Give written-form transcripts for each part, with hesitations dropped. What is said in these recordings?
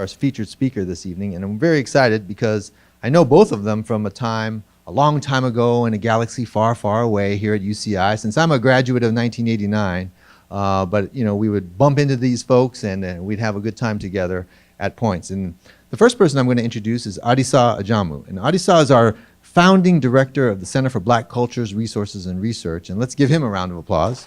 our featured speaker this evening, and I'm very excited because I know both of them from a long time ago in a galaxy far, far away here at UCI. Since I'm a graduate of 1989, but we would bump into these folks and we'd have a good time together at points. And the first person I'm going to introduce is Adisa Ajamu, and Adisa is our founding director of the Center for Black Cultures, Resources, and Research, and let's give him a round of applause.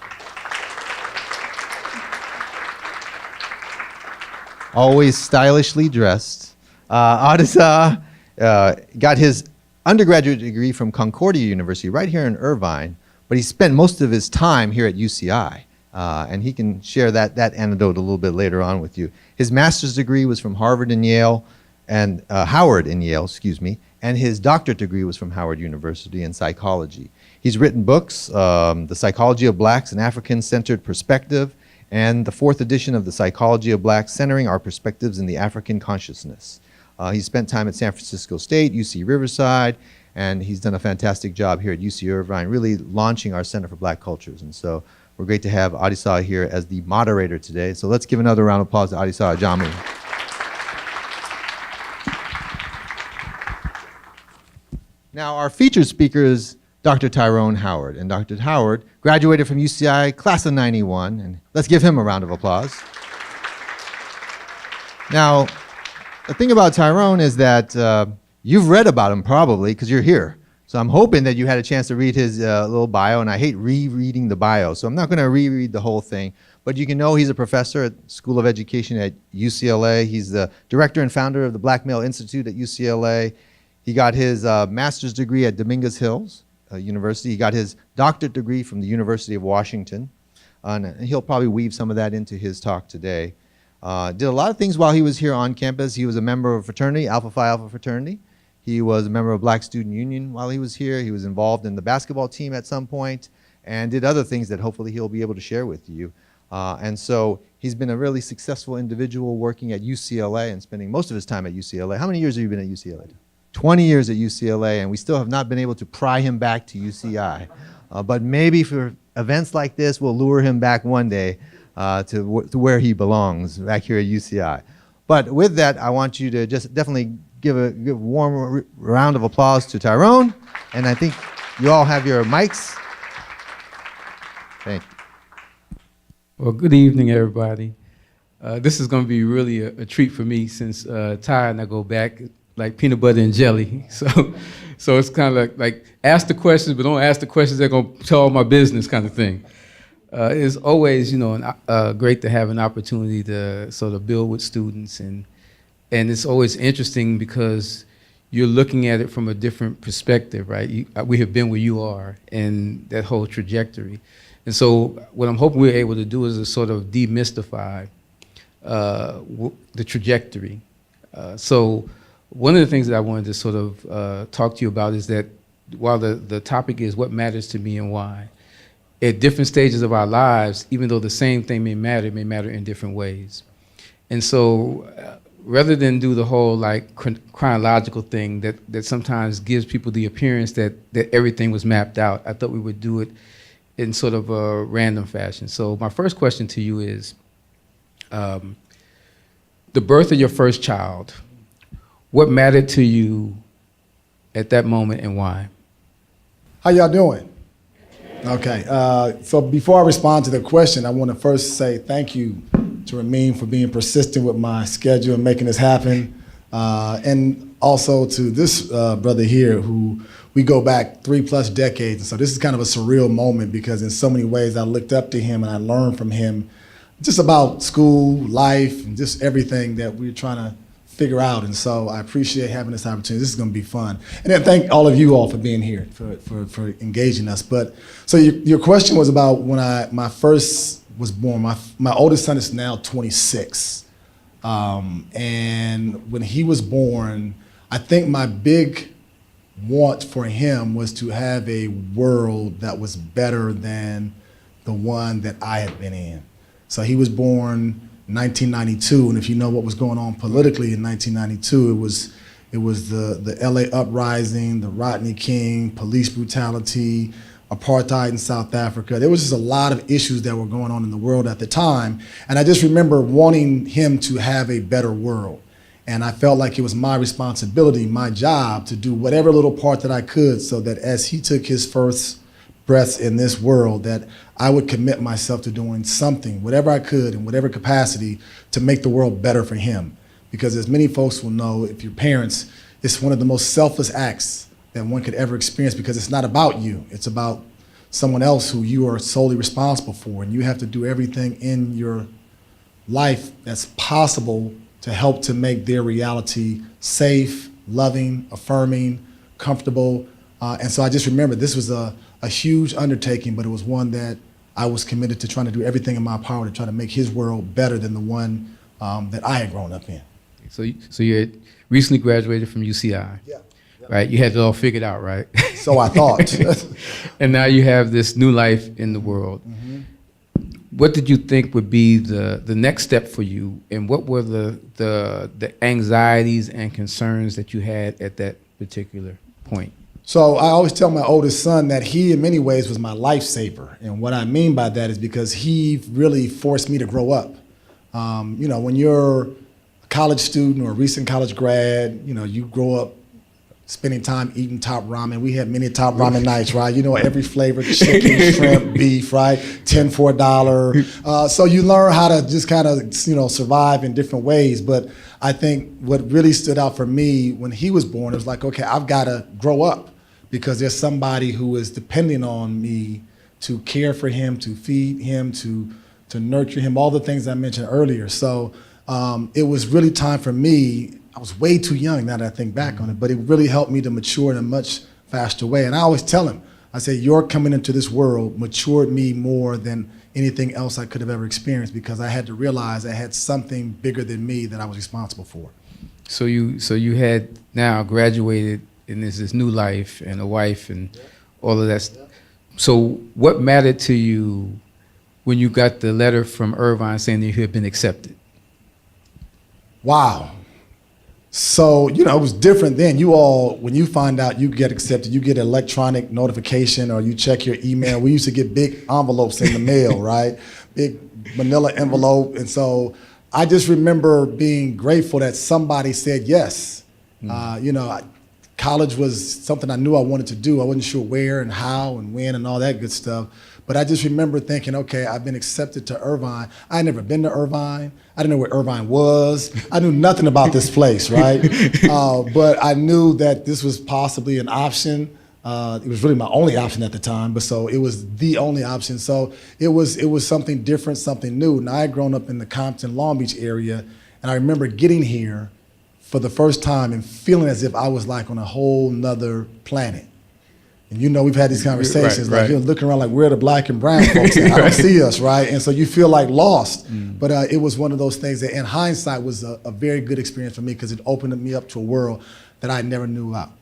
Always stylishly dressed. Adisa got his undergraduate degree from Concordia University right here in Irvine, but he spent most of his time here at UCI, and he can share that anecdote a little bit later on with you. His master's degree was from Harvard and Yale, and Howard and Yale, excuse me, and his doctorate degree was from Howard University in psychology. He's written books, The Psychology of Blacks, an African-Centered Perspective, and the 4th edition of The Psychology of Blacks, Centering Our Perspectives in the African Consciousness. He spent time at San Francisco State, UC Riverside, and he's done a fantastic job here at UC Irvine, really launching our Center for Black Cultures. And so we're great to have Adisa here as the moderator today. So let's give another round of applause to Adisa Ajamu. Now, our featured speaker is Dr. Tyrone Howard, and Dr. Howard graduated from UCI class of '91, and let's give him a round of applause. Now, the thing about Tyrone is that you've read about him probably because you're here. So I'm hoping that you had a chance to read his little bio, and I hate rereading the bio, so I'm not going to reread the whole thing. But you can know he's a professor at School of Education at UCLA. He's the director and founder of the Black Male Institute at UCLA. He got his master's degree at Dominguez Hills University. He got his doctorate degree from the University of Washington. And he'll probably weave some of that into his talk today. Did a lot of things while he was here on campus. He was a member of a fraternity, Alpha Phi Alpha fraternity. He was a member of Black Student Union while he was here. He was involved in the basketball team at some point and did other things that hopefully he'll be able to share with you. And so he's been a really successful individual working at UCLA and spending most of his time at UCLA. How many years have you been at UCLA? 20 years at UCLA, and we still have not been able to pry him back to UCI. But maybe for events like this, we'll lure him back one day to where he belongs, back here at UCI. But with that, I want you to just definitely give a warm round of applause to Tyrone, and I think you all have your mics. Thank you. Well, good evening, everybody. This is going to be really a treat for me since Ty and I go back like peanut butter and jelly. So it's kind of like ask the questions, but don't ask the questions that are going to tell all my business kind of thing. It's always, great to have an opportunity to sort of build with students, and it's always interesting because you're looking at it from a different perspective, right? We have been where you are and that whole trajectory. And so what I'm hoping we're able to do is to sort of demystify the trajectory. So one of the things that I wanted to sort of talk to you about is that while the topic is what matters to me and why, at different stages of our lives, even though the same thing may matter, it may matter in different ways. And so rather than do the whole like chronological thing that sometimes gives people the appearance that everything was mapped out, I thought we would do it in sort of a random fashion. So my first question to you is, the birth of your first child, what mattered to you at that moment and why? How y'all doing? Okay, so before I respond to the question, I want to first say thank you to Ramin for being persistent with my schedule and making this happen. And also to this brother here who we go back 3+ decades. And so this is kind of a surreal moment because in so many ways I looked up to him and I learned from him just about school, life, and just everything that we're trying to figure out. And so I appreciate having this opportunity. This is going to be fun. And then thank all of you all for being here, for engaging us. But so your question was about when my first was born. My oldest son is now 26. And when he was born, I think my big want for him was to have a world that was better than the one that I had been in. So he was born 1992, and if you know what was going on politically in 1992, it was the LA uprising, the Rodney King, police brutality, apartheid in South Africa. There was just a lot of issues that were going on in the world at the time, and I just remember wanting him to have a better world. And I felt like it was my responsibility, my job, to do whatever little part that I could so that as he took his first breaths in this world, that I would commit myself to doing something, whatever I could, in whatever capacity, to make the world better for him. Because as many folks will know, if you're parents, it's one of the most selfless acts that one could ever experience, because it's not about you. It's about someone else who you are solely responsible for, and you have to do everything in your life that's possible to help to make their reality safe, loving, affirming, comfortable. And so I just remember this was a huge undertaking, but it was one that I was committed to trying to do everything in my power to try to make his world better than the one that I had grown up in. So you had recently graduated from UCI, Yeah. right? You had it all figured out, right? So I thought. And now you have this new life in the world. Mm-hmm. What did you think would be the next step for you, and what were the anxieties and concerns that you had at that particular point? So I always tell my oldest son that he, in many ways, was my lifesaver. And what I mean by that is because he really forced me to grow up. When you're a college student or a recent college grad, you grow up spending time eating top ramen. We had many top ramen nights, right? Every flavor, chicken, shrimp, beef, right? 10 for $1. So you learn how to just kind of, survive in different ways. But I think what really stood out for me when he was born, it was like, okay, I've got to grow up because there's somebody who is depending on me to care for him, to feed him, to nurture him, all the things I mentioned earlier. So it was really time for me. I was way too young now that I think back on it, but it really helped me to mature in a much faster way. And I always tell him, I say, your coming into this world matured me more than anything else I could have ever experienced, because I had to realize I had something bigger than me that I was responsible for. So you had now graduated, and there's this new life and a wife and all of that. So what mattered to you when you got the letter from Irvine saying that you had been accepted? Wow. So, it was different then. You all, when you find out you get accepted, you get an electronic notification or you check your email. We used to get big envelopes in the mail, right? Big manila envelope. And so I just remember being grateful that somebody said yes. College was something I knew I wanted to do. I wasn't sure where and how and when and all that good stuff. But I just remember thinking, okay, I've been accepted to Irvine. I had never been to Irvine. I didn't know where Irvine was. I knew nothing about this place, right? But I knew that this was possibly an option. It was really my only option at the time, but so it was the only option. So it was something different, something new. And I had grown up in the Compton, Long Beach area, and I remember getting here for the first time and feeling as if I was like on a whole nother planet. And we've had these conversations, right. like you're looking around like, where are the black and brown folks at? I don't see us, right? And so you feel like lost. But it was one of those things that in hindsight was a very good experience for me, because it opened me up to a world that I never knew about.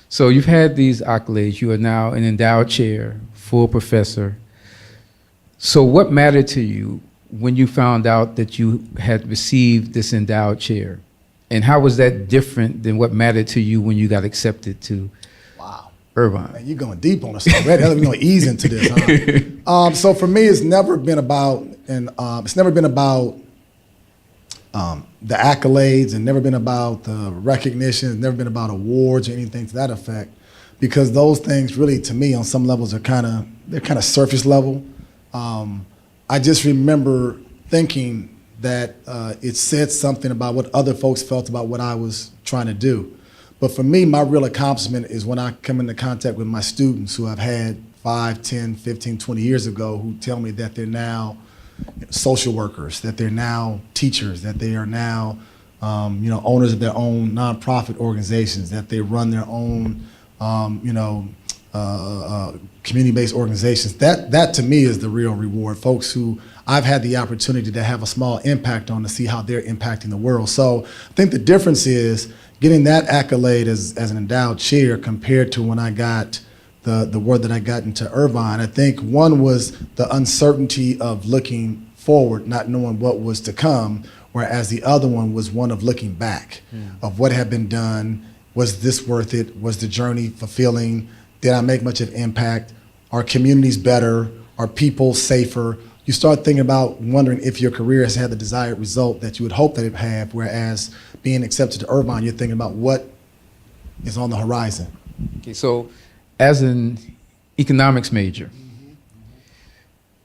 So you've had these accolades. You are now an endowed chair, full professor. So what mattered to you when you found out that you had received this endowed chair? And how was that different than what mattered to you when you got accepted to Irvine? Man, you're going deep on us already. We're going to ease into this, huh? So for me, it's never been about the accolades, and never been about the recognition. It's never been about awards or anything to that effect, because those things really, to me, on some levels, they're kind of surface level. I just remember thinking that it said something about what other folks felt about what I was trying to do. But for me, my real accomplishment is when I come into contact with my students who I've had 5, 10, 15, 20 years ago, who tell me that they're now social workers, that they're now teachers, that they are now owners of their own nonprofit organizations, that they run their own community-based organizations. That to me is the real reward. Folks who I've had the opportunity to have a small impact on, to see how they're impacting the world. So I think the difference is getting that accolade as an endowed chair compared to when I got the word that I got into Irvine. I think one was the uncertainty of looking forward, not knowing what was to come, whereas the other one was one of looking back, of what had been done. Was this worth it? Was the journey fulfilling? Did I make much of impact? Are communities better? Are people safer? you start thinking about wondering if your career has had the desired result that you would hope that it have, whereas being accepted to Irvine, you're thinking about what is on the horizon. Okay, so as an economics major,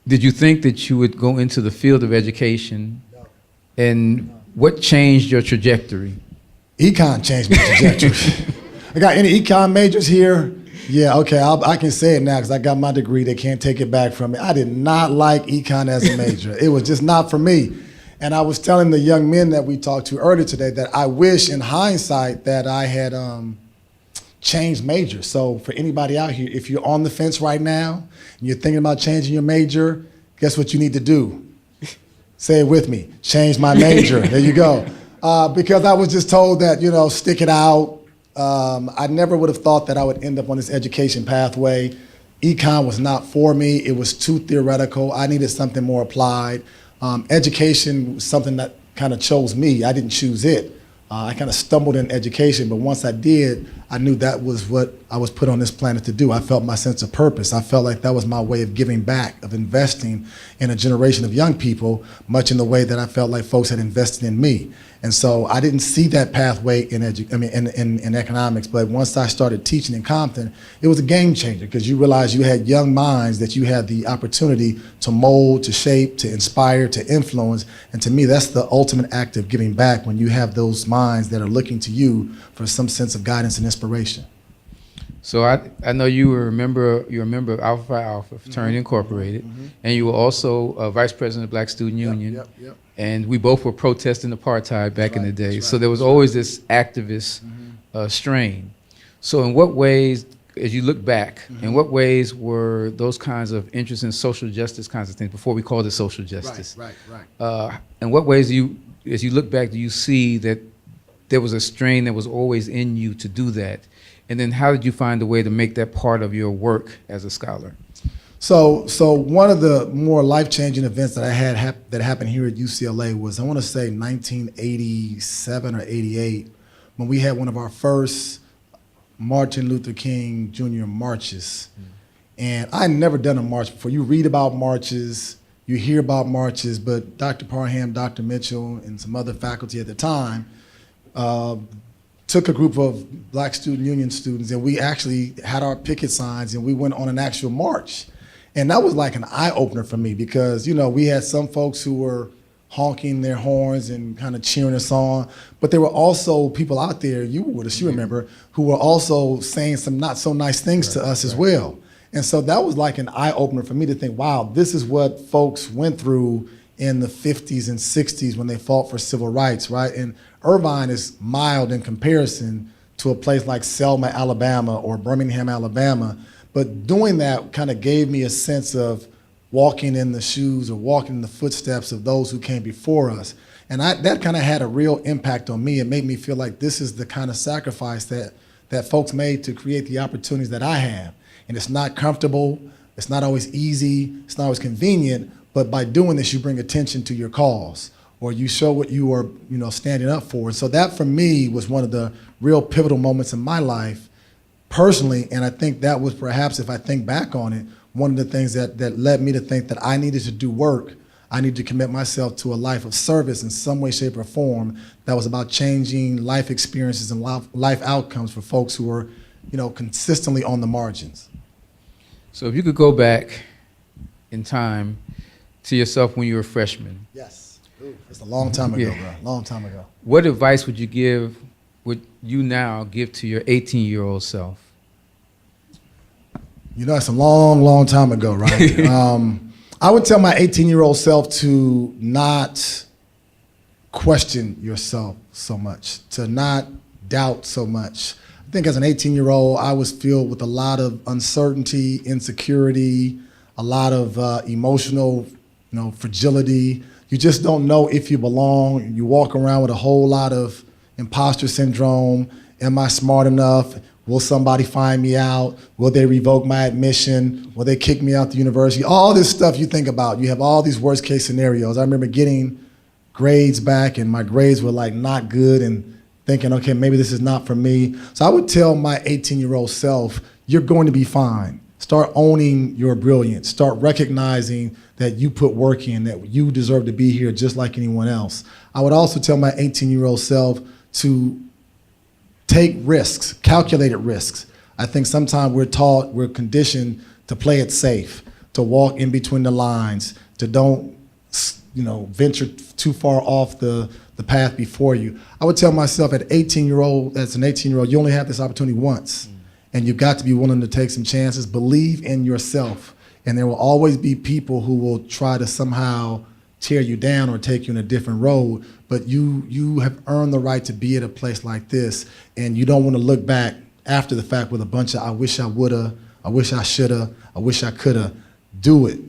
did you think that you would go into the field of education? No. And what changed your trajectory? Econ changed my trajectory. I got any econ majors here? Yeah, okay, I can say it now because I got my degree. They can't take it back from me. I did not like econ as a major. It was just not for me. And I was telling the young men that we talked to earlier today that I wish in hindsight that I had changed majors. So for anybody out here, if you're on the fence right now and you're thinking about changing your major, guess what you need to do? Say it with me, change my major. There you go. Because I was just told that, stick it out. I never would have thought that I would end up on this education pathway. Econ was not for me. It was too theoretical. I needed something more applied. Education was something that kind of chose me. I didn't choose it. I kind of stumbled in education, but once I did, I knew that was what I was put on this planet to do. I felt my sense of purpose. I felt like that was my way of giving back, of investing in a generation of young people, much in the way that I felt like folks had invested in me. And so I didn't see that pathway in economics, but once I started teaching in Compton, it was a game changer because you realized you had young minds that you had the opportunity to mold, to shape, to inspire, to influence. And to me, that's the ultimate act of giving back when you have those minds that are looking to you for some sense of guidance and inspiration. So I know you're a member of Alpha Phi Alpha Fraternity Incorporated, and you were also vice president of Black Student Union. Yep. And we both were protesting apartheid back in the day. Right, so there was always this activist strain. So in what ways, as you look back, in what ways were those kinds of interests in social justice kinds of things, before we called it social justice? Right. In what ways as you look back, do you see that there was a strain that was always in you to do that? And then how did you find a way to make that part of your work as a scholar? So one of the more life-changing events that I had that happened here at UCLA was, I want to say 1987 or 88, when we had one of our first Martin Luther King Jr. marches. And I had never done a march before. You read about marches, you hear about marches, but Dr. Parham, Dr. Mitchell, and some other faculty at the time took a group of Black Student Union students, and we actually had our picket signs, and we went on an actual march. And that was like an eye-opener for me because, we had some folks who were honking their horns and kind of cheering us on, but there were also people out there, you remember, who were also saying some not so nice things to us as well. And so that was like an eye-opener for me to think, wow, this is what folks went through in the 50s and 60s when they fought for civil rights, right? And Irvine is mild in comparison to a place like Selma, Alabama, or Birmingham, Alabama. But doing that kind of gave me a sense of walking in the shoes or walking in the footsteps of those who came before us. And that kind of had a real impact on me. It made me feel like this is the kind of sacrifice that folks made to create the opportunities that I have. And it's not comfortable, it's not always easy, it's not always convenient, but by doing this, you bring attention to your cause, or you show what you are standing up for. And so that for me was one of the real pivotal moments in my life personally, and I think that was perhaps, if I think back on it, one of the things that led me to think that I needed to do work. I needed to commit myself to a life of service in some way, shape, or form that was about changing life experiences and life outcomes for folks who were, consistently on the margins. So if you could go back in time to yourself when you were a freshman. Yes. Ooh, it's a long time ago, bro. Long time ago. What advice would you now give to your 18-year-old self? It's a long, long time ago, right? I would tell my 18-year-old self to not question yourself so much, to not doubt so much. I think as an 18-year-old, I was filled with a lot of uncertainty, insecurity, a lot of emotional, fragility. You just don't know if you belong. You walk around with a whole lot of imposter syndrome. Am I smart enough? Will somebody find me out? Will they revoke my admission? Will they kick me out the university? All this stuff you think about. You have all these worst case scenarios. I remember getting grades back and my grades were like not good and thinking, okay, maybe this is not for me. So I would tell my 18-year-old self, you're going to be fine. Start owning your brilliance. Start recognizing that you put work in, that you deserve to be here just like anyone else. I would also tell my 18-year-old self to take risks, calculated risks. I think sometimes we're conditioned to play it safe, to walk in between the lines, to don't, venture too far off the path before you. I would tell myself as an 18-year-old, you only have this opportunity once. And you've got to be willing to take some chances. Believe in yourself. And there will always be people who will try to somehow tear you down or take you in a different road. But you have earned the right to be at a place like this. And you don't want to look back after the fact with a bunch of I wish I woulda, I wish I shoulda, I wish I coulda. Do it.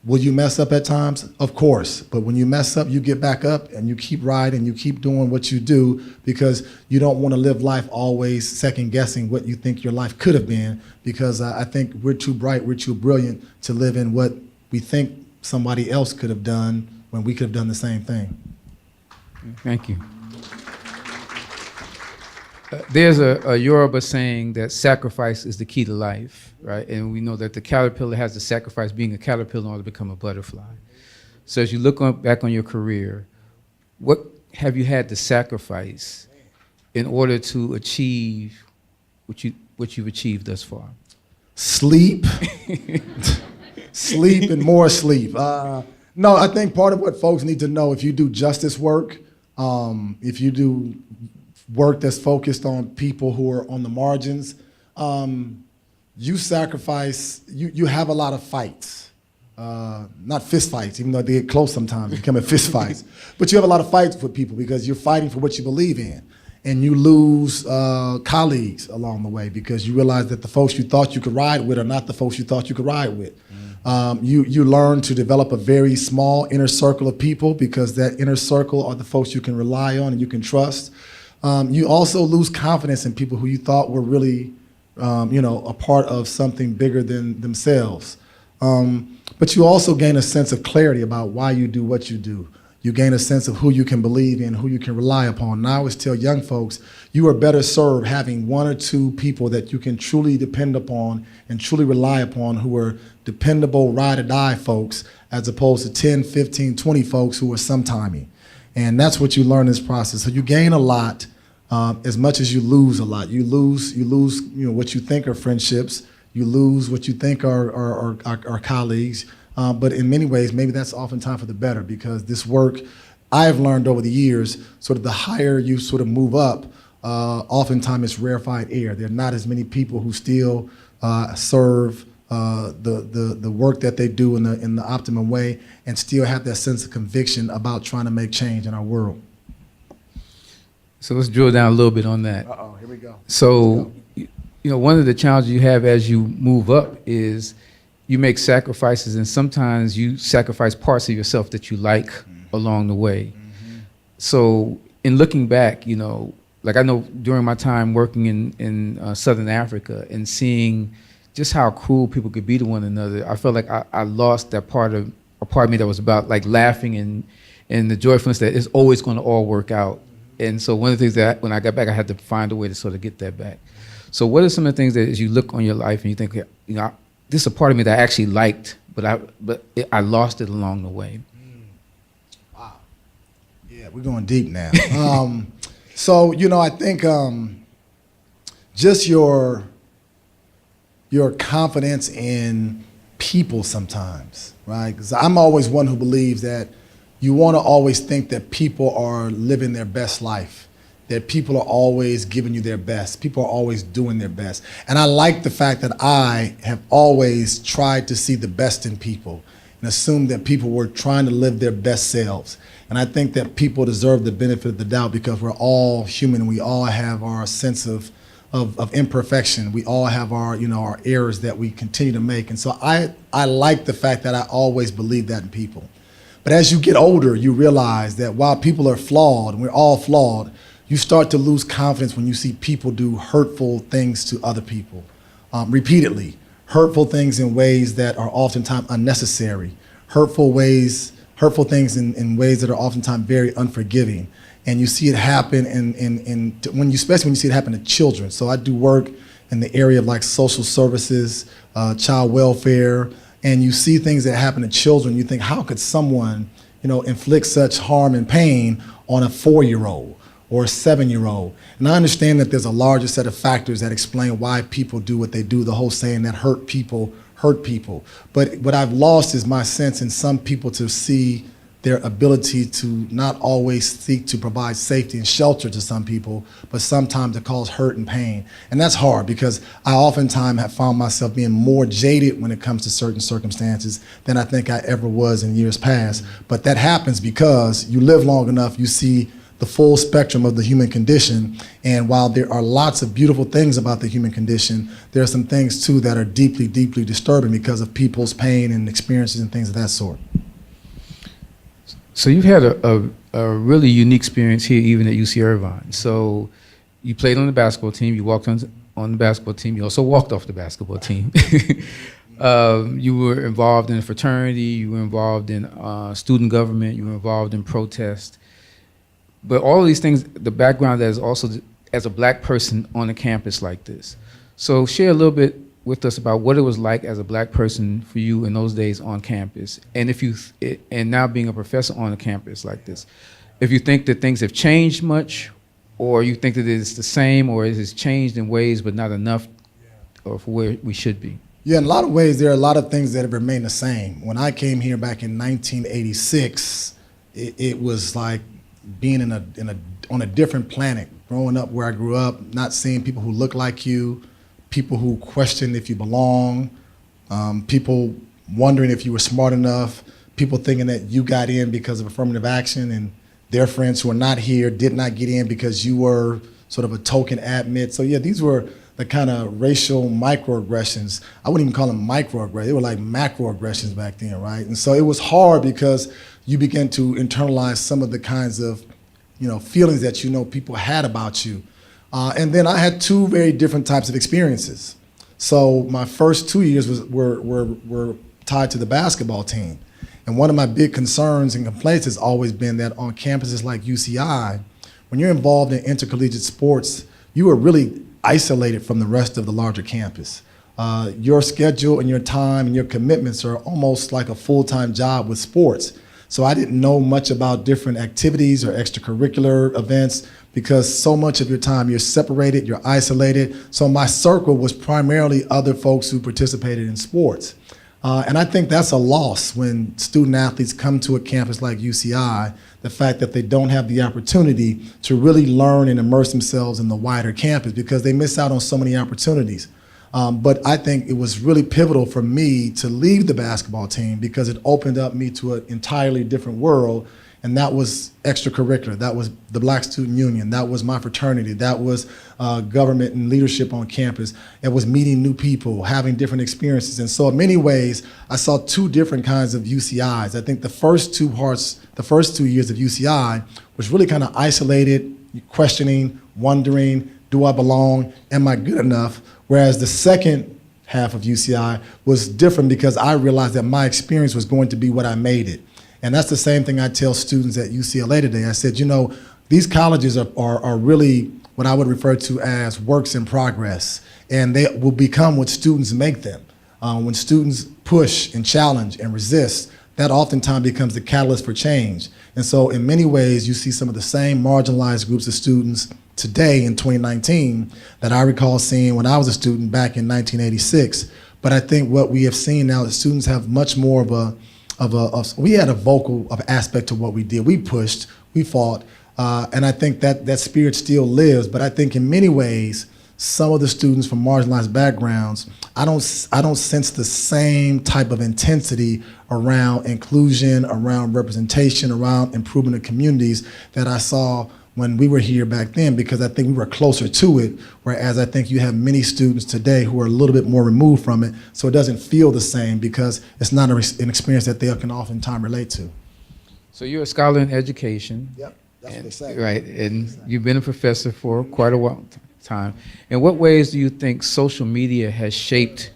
Will you mess up at times? Of course. But when you mess up, you get back up and you keep riding, you keep doing what you do, because you don't want to live life always second guessing what you think your life could have been, because I think we're too bright, we're too brilliant to live in what we think somebody else could have done when we could have done the same thing. Thank you. There's a Yoruba saying that sacrifice is the key to life, right? And we know that the caterpillar has to sacrifice being a caterpillar in order to become a butterfly. So as you look back on your career, what have you had to sacrifice in order to achieve what you've achieved thus far? Sleep. Sleep and more sleep. No, I think part of what folks need to know, if you do justice work, if you do work that's focused on people who are on the margins, you sacrifice, you have a lot of fights. Not fist fights, even though they get close sometimes, becoming fist fights. But you have a lot of fights with people because you're fighting for what you believe in. And you lose colleagues along the way because you realize that the folks you thought you could ride with are not the folks you thought you could ride with. You learn to develop a very small inner circle of people because that inner circle are the folks you can rely on and you can trust. You also lose confidence in people who you thought were really, a part of something bigger than themselves. But you also gain a sense of clarity about why you do what you do. You gain a sense of who you can believe in, who you can rely upon. And I always tell young folks, you are better served having one or two people that you can truly depend upon and truly rely upon who are dependable, ride-or-die folks, as opposed to 10, 15, 20 folks who are sometimey. And that's what you learn in this process. So you gain a lot as much as you lose a lot. You lose what you think are friendships. You lose what you think are colleagues. But in many ways, maybe that's oftentimes for the better, because this work, I have learned over the years, sort of the higher you sort of move up, oftentimes it's rarefied air. There are not as many people who still serve the work that they do in the optimum way and still have that sense of conviction about trying to make change in our world. So let's drill down a little bit on that. Uh-oh, here we go. So, one of the challenges you have as you move up is you make sacrifices, and sometimes you sacrifice parts of yourself that you like along the way. So in looking back, like I know during my time working in Southern Africa and seeing just how cruel people could be to one another, I felt like I lost that part of me that was about like laughing and the joyfulness that it's always going to all work out. And so one of the things that when I got back, I had to find a way to sort of get that back. So what are some of the things that as you look on your life and you think, this is a part of me that I actually liked, but I lost it along the way? Wow. Yeah, we're going deep now. So, I think just your confidence in people sometimes, right? Because I'm always one who believes that you want to always think that people are living their best life, that people are always giving you their best. People are always doing their best. And I like the fact that I have always tried to see the best in people and assume that people were trying to live their best selves. And I think that people deserve the benefit of the doubt because we're all human and we all have our sense of imperfection. We all have our errors that we continue to make. And so I like the fact that I always believe that in people. But as you get older, you realize that while people are flawed, and we're all flawed, you start to lose confidence when you see people do hurtful things to other people, repeatedly. Hurtful things in ways that are oftentimes unnecessary. Hurtful things in ways that are oftentimes very unforgiving. And you see it happen especially when you see it happen to children. So I do work in the area of like social services, child welfare, and you see things that happen to children. You think, how could someone, inflict such harm and pain on a 4-year-old or a 7-year-old? And I understand that there's a larger set of factors that explain why people do what they do, the whole saying that hurt people hurt people. But what I've lost is my sense in some people to see their ability to not always seek to provide safety and shelter to some people, but sometimes to cause hurt and pain. And that's hard because I oftentimes have found myself being more jaded when it comes to certain circumstances than I think I ever was in years past. But that happens because you live long enough, you see the full spectrum of the human condition. And while there are lots of beautiful things about the human condition, there are some things too that are deeply, deeply disturbing because of people's pain and experiences and things of that sort. So you've had a really unique experience here, even at UC Irvine. So you played on the basketball team, you walked on the basketball team, you also walked off the basketball team. You were involved in a fraternity, you were involved in student government, you were involved in protest. But all of these things, the background that is also as a black person on a campus like this. So share a little bit with us about what it was like as a black person for you in those days on campus, and and now being a professor on a campus like this. If you think that things have changed much, or you think that it's the same, or it has changed in ways but not enough, or for where we should be. Yeah, in a lot of ways, there are a lot of things that have remained the same. When I came here back in 1986, it was like being on a different planet. Growing up where I grew up, not seeing people who look like you, people who question if you belong, people wondering if you were smart enough, people thinking that you got in because of affirmative action, and their friends who are not here did not get in because you were sort of a token admit. So yeah, these were the kind of racial microaggressions. I wouldn't even call them microaggressions. They were like macroaggressions back then, right? And so it was hard because you began to internalize some of the kinds of feelings that people had about you. And then I had two very different types of experiences. So my first 2 years were tied to the basketball team. And one of my big concerns and complaints has always been that on campuses like UCI, when you're involved in intercollegiate sports, you are really isolated from the rest of the larger campus. Your schedule and your time and your commitments are almost like a full-time job with sports. So I didn't know much about different activities or extracurricular events because so much of your time you're separated, you're isolated. So my circle was primarily other folks who participated in sports. And I think that's a loss when student athletes come to a campus like UCI, the fact that they don't have the opportunity to really learn and immerse themselves in the wider campus because they miss out on so many opportunities. But I think it was really pivotal for me to leave the basketball team because it opened up me to an entirely different world, and that was extracurricular. That was the Black Student Union. That was my fraternity. That was government and leadership on campus. It was meeting new people, having different experiences. And so in many ways, I saw two different kinds of UCIs. I think the first 2 years of UCI was really kind of isolated, questioning, wondering, do I belong? Am I good enough? Whereas the second half of UCI was different because I realized that my experience was going to be what I made it. And that's the same thing I tell students at UCLA today. I said, these colleges are really what I would refer to as works in progress, and they will become what students make them. When students push and challenge and resist, that oftentimes becomes the catalyst for change. And so in many ways, you see some of the same marginalized groups of students today in 2019 that I recall seeing when I was a student back in 1986. But I think what we have seen now is students have much more we had a vocal aspect to what we did. We pushed, we fought, and I think that spirit still lives. But I think in many ways, some of the students from marginalized backgrounds, I don't sense the same type of intensity around inclusion, around representation, around improvement of communities that I saw when we were here back then, because I think we were closer to it, whereas I think you have many students today who are a little bit more removed from it, so it doesn't feel the same because it's not an experience that they can oftentimes relate to. So you're a scholar in education. Yep, that's what they say. Right, and you've been a professor for quite a while time. In what ways do you think social media has shaped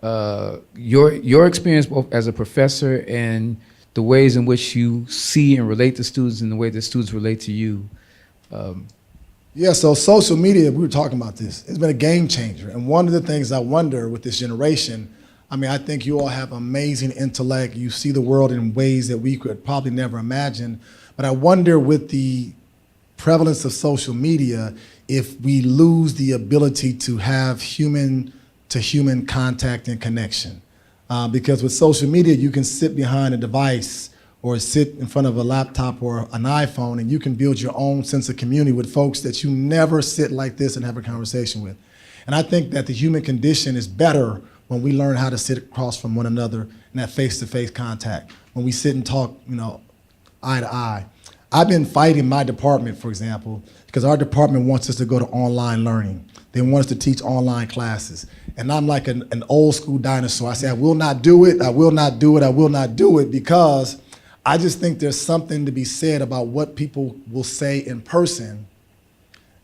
your experience both as a professor and the ways in which you see and relate to students and the way that students relate to you? Yeah, so social media, we were talking about this, it's been a game changer. And one of the things I wonder with this generation, I mean, I think you all have amazing intellect. You see the world in ways that we could probably never imagine. But I wonder with the prevalence of social media, if we lose the ability to have human-to-human contact and connection. Because with social media, you can sit behind a device or sit in front of a laptop or an iPhone, and you can build your own sense of community with folks that you never sit like this and have a conversation with. And I think that the human condition is better when we learn how to sit across from one another in that face-to-face contact, when we sit and talk, eye to eye. I've been fighting my department, for example, because our department wants us to go to online learning. They want us to teach online classes. And I'm like an old school dinosaur. I say, I will not do it, I will not do it, I will not do it, because I just think there's something to be said about what people will say in person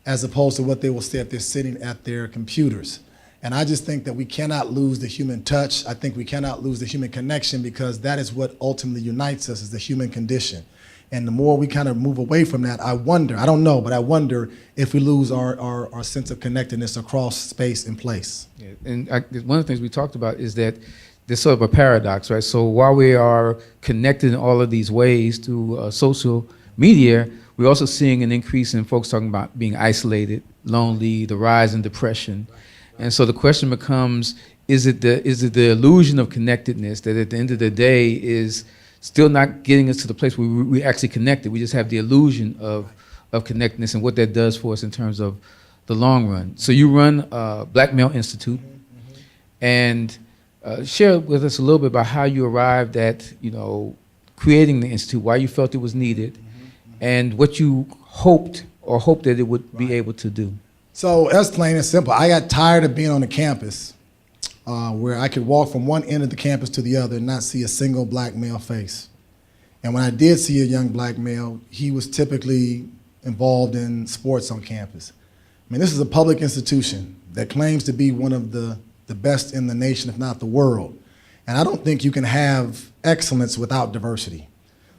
as opposed to what they will say if they're sitting at their computers. And I just think that we cannot lose the human touch. I think we cannot lose the human connection, because that is what ultimately unites us, is the human condition. And the more we kind of move away from that, I wonder, I don't know, but I wonder if we lose our sense of connectedness across space and place. Yeah, and one of the things we talked about is that there's sort of a paradox, right? So while we are connected in all of these ways through social media, we're also seeing an increase in folks talking about being isolated, lonely, the rise in depression. And so the question becomes, is it the illusion of connectedness that at the end of the day is still not getting us to the place where we actually connected? We just have the illusion of connectedness and what that does for us in terms of the long run. So you run Black Male Institute, and share with us a little bit about how you arrived at, creating the institute, why you felt it was needed, and what you hoped that it would be able to do. So that's plain and simple. I got tired of being on the campus where I could walk from one end of the campus to the other and not see a single black male face. And when I did see a young black male, he was typically involved in sports on campus. I mean, this is a public institution that claims to be one of the best in the nation, if not the world. And I don't think you can have excellence without diversity.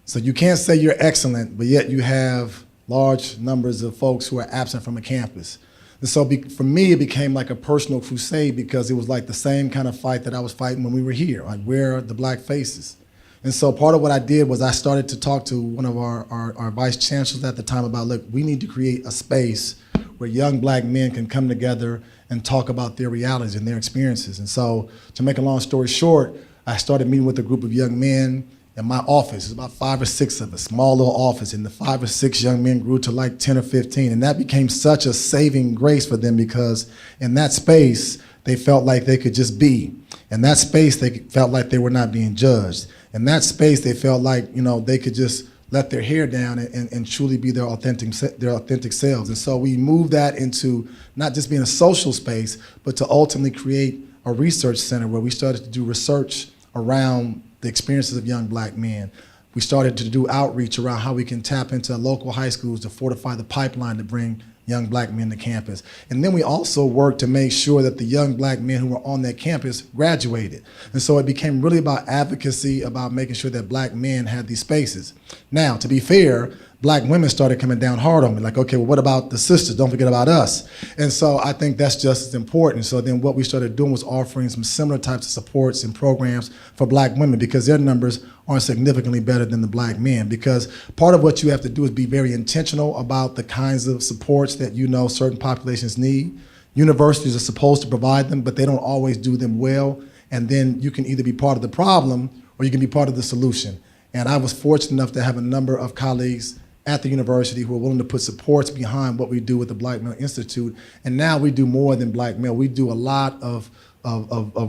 So you can't say you're excellent, but yet you have large numbers of folks who are absent from a campus. And so for me, it became like a personal crusade, because it was like the same kind of fight that I was fighting when we were here, like where are the black faces? And so part of what I did was I started to talk to one of our vice chancellors at the time about, look, we need to create a space where young black men can come together and talk about their realities and their experiences. And so, to make a long story short, I started meeting with a group of young men in my office. It's about 5 or 6 of us, small little office, and the 5 or 6 young men grew to like 10 or 15. And that became such a saving grace for them, because in that space, they felt like they could just be. In that space, they felt like they were not being judged. In that space, they felt like, they could just let their hair down and truly be their authentic selves. And so we moved that into not just being a social space, but to ultimately create a research center where we started to do research around the experiences of young black men. We started to do outreach around how we can tap into local high schools to fortify the pipeline to bring young black men to campus. And then we also worked to make sure that the young black men who were on that campus graduated. And so it became really about advocacy, about making sure that black men had these spaces. Now, to be fair, black women started coming down hard on me, like, okay, well, what about the sisters? Don't forget about us. And so I think that's just as important. So then what we started doing was offering some similar types of supports and programs for black women, because their numbers aren't significantly better than the black men. Because part of what you have to do is be very intentional about the kinds of supports that certain populations need. Universities are supposed to provide them, but they don't always do them well. And then you can either be part of the problem or you can be part of the solution. And I was fortunate enough to have a number of colleagues at the university who are willing to put supports behind what we do with the Black Male Institute. And now we do more than black male. We do a lot of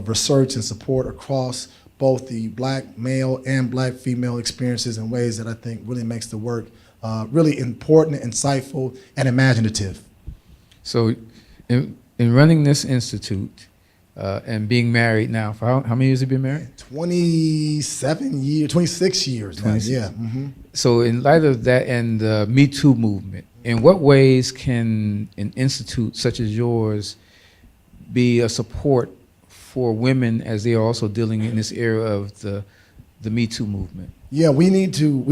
research and support across both the black male and black female experiences in ways that I think really makes the work really important, insightful, and imaginative. So in running this institute and being married now, for how many years have you been married? 27 years, 26 years now, yeah. Mm-hmm. So in light of that and the Me Too movement, in what ways can an institute such as yours be a support for women as they are also dealing in this era of the Me Too movement? Yeah, we need to,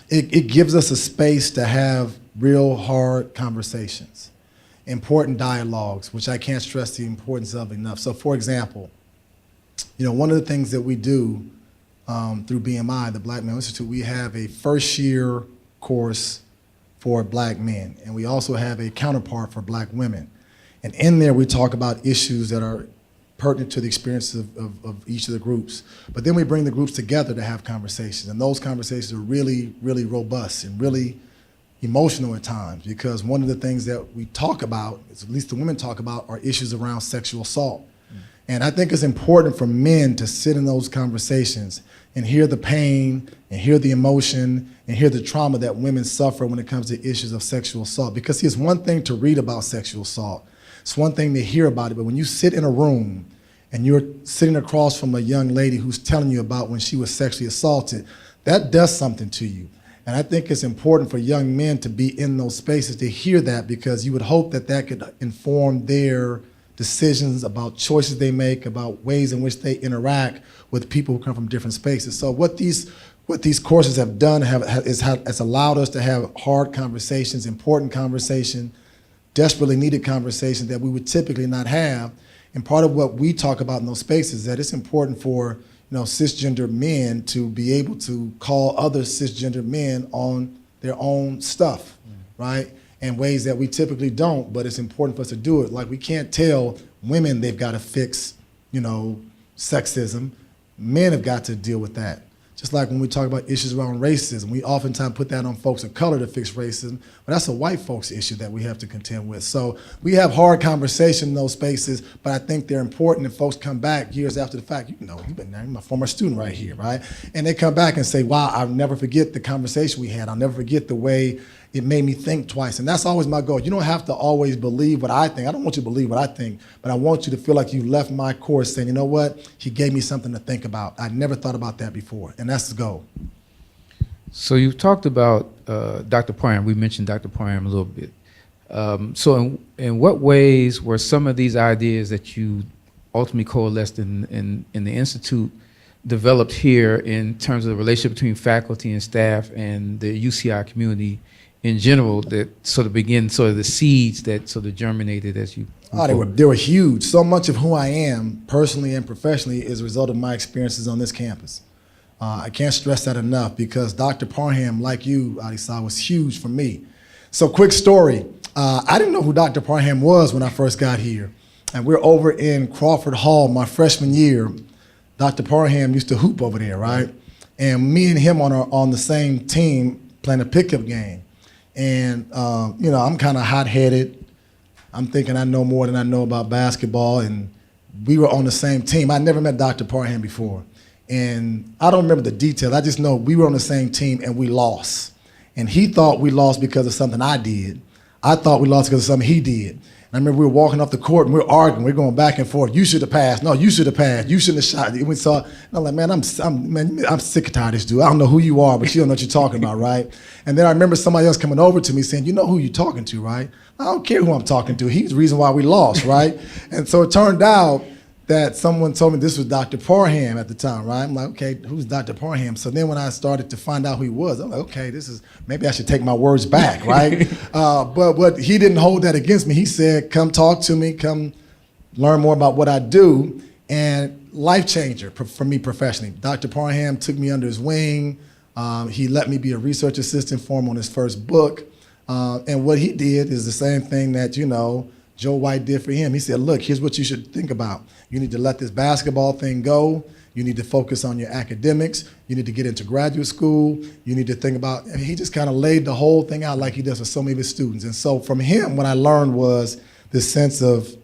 it gives us a space to have real hard conversations, important dialogues, which I can't stress the importance of enough. So for example, one of the things that we do through BMI, the Black Male Institute, we have a first year course for black men, and we also have a counterpart for black women. And in there we talk about issues that are pertinent to the experiences of each of the groups. But then we bring the groups together to have conversations, and those conversations are really, really robust and really emotional at times, because one of the things that we talk about, at least the women talk about, are issues around sexual assault. And I think it's important for men to sit in those conversations and hear the pain and hear the emotion and hear the trauma that women suffer when it comes to issues of sexual assault. Because see, it's one thing to read about sexual assault. It's one thing to hear about it, but when you sit in a room and you're sitting across from a young lady who's telling you about when she was sexually assaulted, that does something to you. And I think it's important for young men to be in those spaces to hear that, because you would hope that that could inform their decisions about choices they make, about ways in which they interact with people who come from different spaces. So what these courses have done has allowed us to have hard conversations, important conversation, desperately needed conversations that we would typically not have. And part of what we talk about in those spaces is that it's important for cisgender men to be able to call other cisgender men on their own stuff, right? In ways that we typically don't, but it's important for us to do it. Like, we can't tell women they've got to fix, sexism. Men have got to deal with that. Just like when we talk about issues around racism, we oftentimes put that on folks of color to fix racism, but that's a white folks issue that we have to contend with. So we have hard conversation in those spaces, but I think they're important, and folks come back years after the fact. You've been there, you're my former student right here, right? And they come back and say, wow, I'll never forget the conversation we had. I'll never forget the way it made me think twice. And that's always my goal. You don't have to always believe what I think. I don't want you to believe what I think, but I want you to feel like you left my course saying, you know what? He gave me something to think about. I never thought about that before, and that's the goal. So you talked about Dr. Parham. We mentioned Dr. Parham a little bit. So in what ways were some of these ideas that you ultimately coalesced in the Institute developed here in terms of the relationship between faculty and staff and the UCI community in general, that sort of begin sort of the seeds that sort of germinated as you? They were huge. So much of who I am, personally and professionally, is a result of my experiences on this campus. I can't stress that enough, because Dr. Parham, like you, Adisa, was huge for me. So quick story. I didn't know who Dr. Parham was when I first got here. And we're over in Crawford Hall my freshman year. Dr. Parham used to hoop over there, right? And me and him on the same team playing a pickup game. And, I'm kind of hot-headed. I'm thinking I know more than I know about basketball, and we were on the same team. I never met Dr. Parham before, and I don't remember the details. I just know we were on the same team, and we lost. And he thought we lost because of something I did. I thought we lost because of something he did. And I remember we were walking off the court, and we were arguing. We were going back and forth. You should have passed. No, you should have passed. You shouldn't have shot. And we saw, and I'm like, man, I'm sick and tired of this dude. I don't know who you are, but you don't know what you're talking about, right? And then I remember somebody else coming over to me saying, you know who you're talking to, right? I don't care who I'm talking to. He's the reason why we lost, right? And so it turned out that someone told me this was Dr. Parham at the time, right? I'm like, okay, who's Dr. Parham? So then when I started to find out who he was, I'm like, okay, maybe I should take my words back, right? But he didn't hold that against me. He said, come talk to me, come learn more about what I do. And life changer for me professionally. Dr. Parham took me under his wing. He let me be a research assistant for him on his first book. And what he did is the same thing that, Joe White did for him. He said, look, here's what you should think about. You need to let this basketball thing go. You need to focus on your academics. You need to get into graduate school. You need to think about, and he just kind of laid the whole thing out like he does with so many of his students. And so from him, what I learned was this sense of,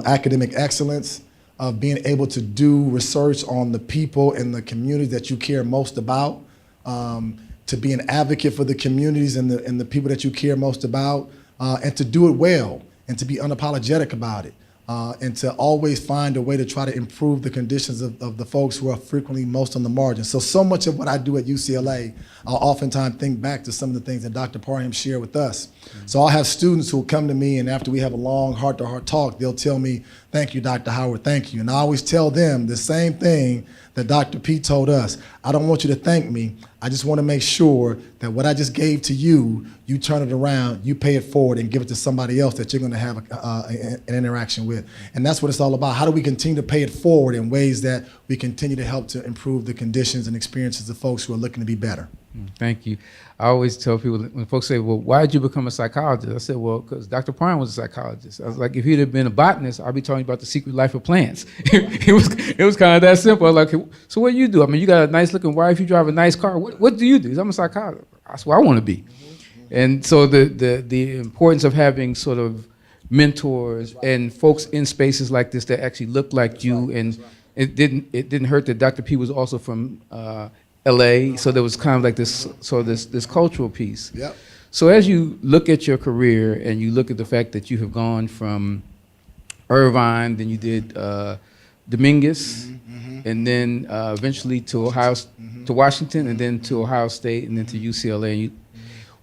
academic excellence, of being able to do research on the people in the communities that you care most about, to be an advocate for the communities and the people that you care most about, and to do it well, and to be unapologetic about it, and to always find a way to try to improve the conditions of the folks who are frequently most on the margin. So much of what I do at UCLA, I'll oftentimes think back to some of the things that Dr. Parham shared with us. Mm-hmm. So I'll have students who will come to me, and after we have a long heart-to-heart talk, they'll tell me, thank you, Dr. Howard, thank you. And I always tell them the same thing that Dr. P told us. I don't want you to thank me. I just want to make sure that what I just gave to you, you turn it around, you pay it forward, and give it to somebody else that you're going to have an interaction with. And that's what it's all about. How do we continue to pay it forward in ways that we continue to help to improve the conditions and experiences of folks who are looking to be better? Thank you. I always tell people, when folks say, well, why did you become a psychologist? I said, well, because Dr. Prime was a psychologist. I was like, if he'd have been a botanist, I'd be talking about the secret life of plants. it was kind of that simple. I was like, so what do you do? I mean, you got a nice looking wife, you drive a nice car. What do you do? He said, I'm a psychologist. That's where I want to be. And so the importance of having sort of mentors and folks in spaces like this that actually look like you, and it didn't hurt that Dr. P was also from LA, so there was kind of like this cultural piece. Yep. So as you look at your career and you look at the fact that you have gone from Irvine, then you did Dominguez, and then eventually to to Washington, and then to Ohio State, and then to UCLA.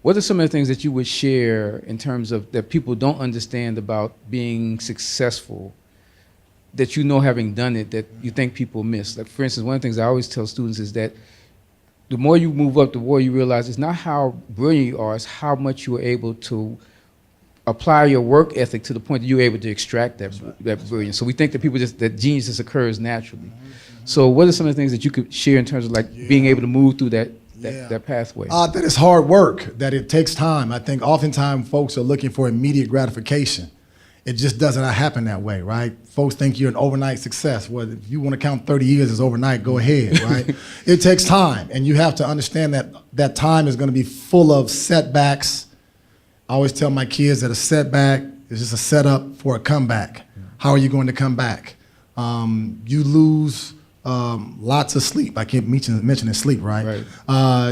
What are some of the things that you would share in terms of that people don't understand about being successful, that you know having done it, that you think people miss? Like, for instance, one of the things I always tell students is that the more you move up, the more you realize it's not how brilliant you are, it's how much you are able to apply your work ethic to the point that you're able to extract that brilliance. So we think that that genius just occurs naturally. So what are some of the things that you could share in terms of like being able to move through that pathway? That it's hard work, that it takes time. I think oftentimes folks are looking for immediate gratification. It just doesn't happen that way, right? Folks think you're an overnight success. Well, if you want to count 30 years as overnight, go ahead, right? It takes time, and you have to understand that time is going to be full of setbacks. I always tell my kids that a setback is just a setup for a comeback. How are you going to come back? You lose lots of sleep. I keep mentioning sleep, right?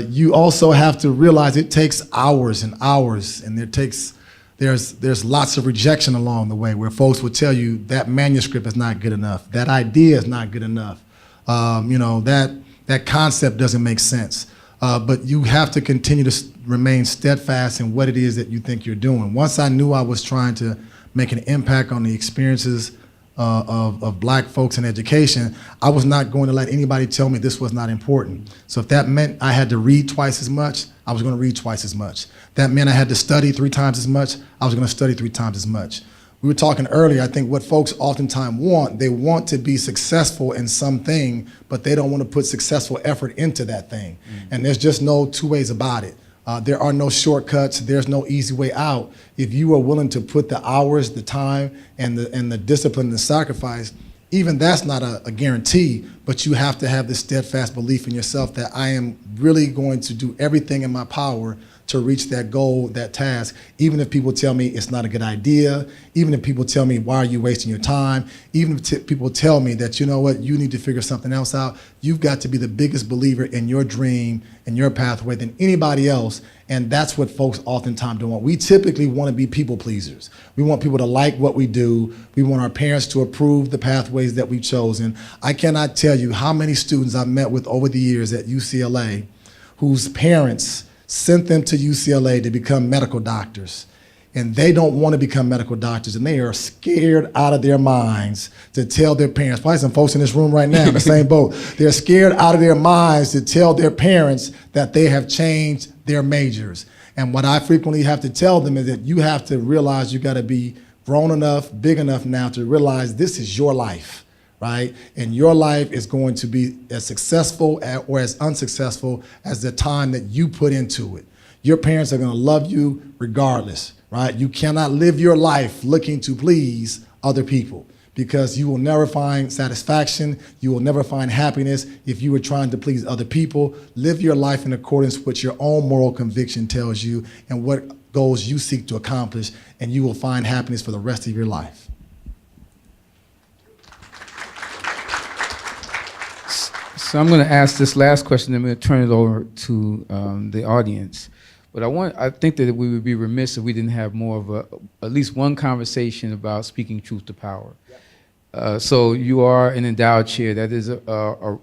You also have to realize it takes hours and hours, and there's lots of rejection along the way where folks will tell you that manuscript is not good enough, that idea is not good enough, that concept doesn't make sense. But you have to continue to remain steadfast in what it is that you think you're doing. Once I knew I was trying to make an impact on the experiences of black folks in education, I was not going to let anybody tell me this was not important. So if that meant I had to read twice as much, I was going to read twice as much. That meant I had to study 3 times as much, I was going to study 3 times as much. We were talking earlier, I think what folks oftentimes they want to be successful in something, but they don't want to put successful effort into that thing. And there's just no 2 ways about it. There are no shortcuts. There's no easy way out. If you are willing to put the hours, the time, and the discipline and the sacrifice, even that's not a guarantee, but you have to have this steadfast belief in yourself that I am really going to do everything in my power to reach that goal, that task, even if people tell me it's not a good idea, even if people tell me, why are you wasting your time, even if people tell me that, you know what, you need to figure something else out. You've got to be the biggest believer in your dream and your pathway than anybody else, and that's what folks oftentimes don't want. We typically want to be people pleasers. We want people to like what we do. We want our parents to approve the pathways that we've chosen. I cannot tell you how many students I've met with over the years at UCLA whose parents sent them to UCLA to become medical doctors. And they don't want to become medical doctors, and they are scared out of their minds to tell their parents. Probably some folks in this room right now in the same boat. They're scared out of their minds to tell their parents that they have changed their majors. And what I frequently have to tell them is that you have to realize you got to be grown enough, big enough now to realize this is your life, right? And your life is going to be as successful or as unsuccessful as the time that you put into it. Your parents are going to love you regardless, right? You cannot live your life looking to please other people, because you will never find satisfaction, you will never find happiness if you are trying to please other people. Live your life in accordance with what your own moral conviction tells you and what goals you seek to accomplish, and you will find happiness for the rest of your life. So I'm going to ask this last question, then I'm going to turn it over to the audience. But I think that we would be remiss if we didn't have more of at least one conversation about speaking truth to power. So you are an endowed chair. That is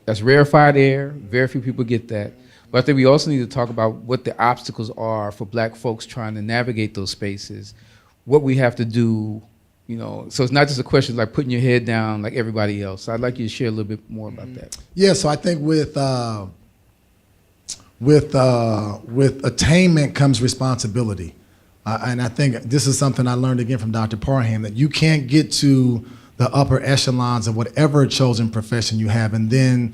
that's rarefied air. Very few people get that. But I think we also need to talk about what the obstacles are for black folks trying to navigate those spaces, what we have to do, so it's not just a question like putting your head down like everybody else. So I'd like you to share a little bit more about that. Yeah, so I think with with attainment comes responsibility. And I think this is something I learned again from Dr. Parham, that you can't get to the upper echelons of whatever chosen profession you have and then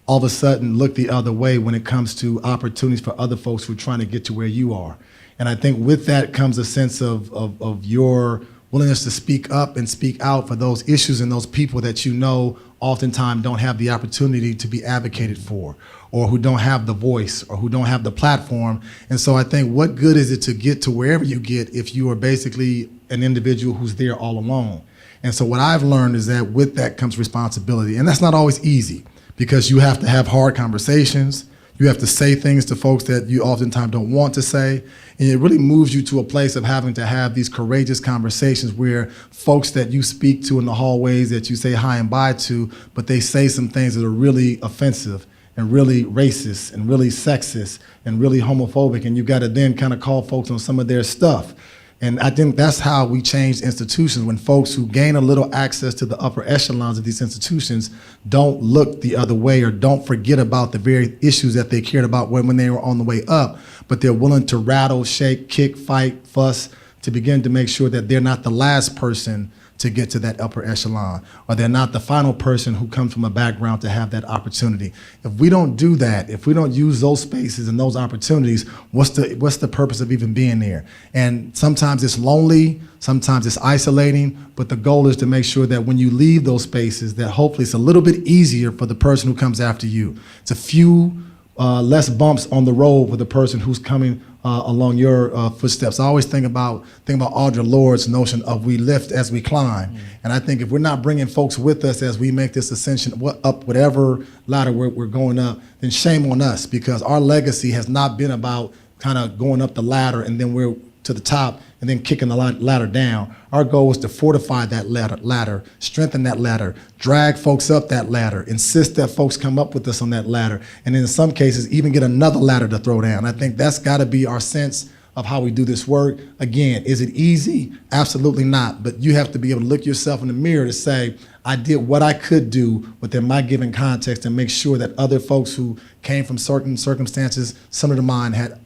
all of a sudden look the other way when it comes to opportunities for other folks who are trying to get to where you are. And I think with that comes a sense of your willingness to speak up and speak out for those issues and those people that you know oftentimes don't have the opportunity to be advocated for, or who don't have the voice, or who don't have the platform. And so I think, what good is it to get to wherever you get if you are basically an individual who's there all alone? And so what I've learned is that with that comes responsibility. And that's not always easy, because you have to have hard conversations. You have to say things to folks that you oftentimes don't want to say. And it really moves you to a place of having to have these courageous conversations where folks that you speak to in the hallways, that you say hi and bye to, but they say some things that are really offensive and really racist and really sexist and really homophobic. And you got to then kind of call folks on some of their stuff. And I think that's how we change institutions, when folks who gain a little access to the upper echelons of these institutions don't look the other way, or don't forget about the very issues that they cared about when they were on the way up, but they're willing to rattle, shake, kick, fight, fuss, to begin to make sure that they're not the last person to get to that upper echelon, or they're not the final person who comes from a background to have that opportunity. If we don't do that, if we don't use those spaces and those opportunities, what's the purpose of even being there? And sometimes it's lonely, sometimes it's isolating, but the goal is to make sure that when you leave those spaces, that hopefully it's a little bit easier for the person who comes after you. It's a few less bumps on the road for the person who's coming along your footsteps. I always think about Audre Lorde's notion of we lift as we climb. And I think if we're not bringing folks with us as we make this ascension up whatever ladder we're going up, then shame on us, because our legacy has not been about kind of going up the ladder and then we're to the top and then kicking the ladder down. Our goal was to fortify that ladder, strengthen that ladder, drag folks up that ladder, insist that folks come up with us on that ladder, and in some cases even get another ladder to throw down. I think that's got to be our sense of how we do this work. Again, is it easy? Absolutely not. But you have to be able to look yourself in the mirror to say, I did what I could do within my given context, and make sure that other folks who came from certain circumstances similar to mine had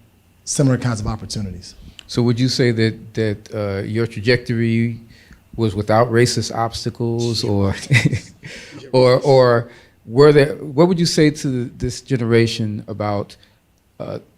similar kinds of opportunities. So would you say that your trajectory was without racist obstacles, or or were there? What would you say to this generation about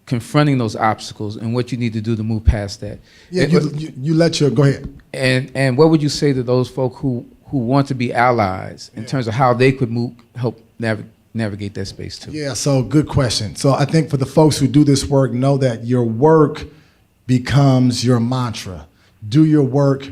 confronting those obstacles and what you need to do to move past that? Yeah, you let your, go ahead. And what would you say to those folk who want to be allies in terms of how they could help navigate that space too? Yeah, so good question. So I think for the folks who do this work, know that your work becomes your mantra. Do your work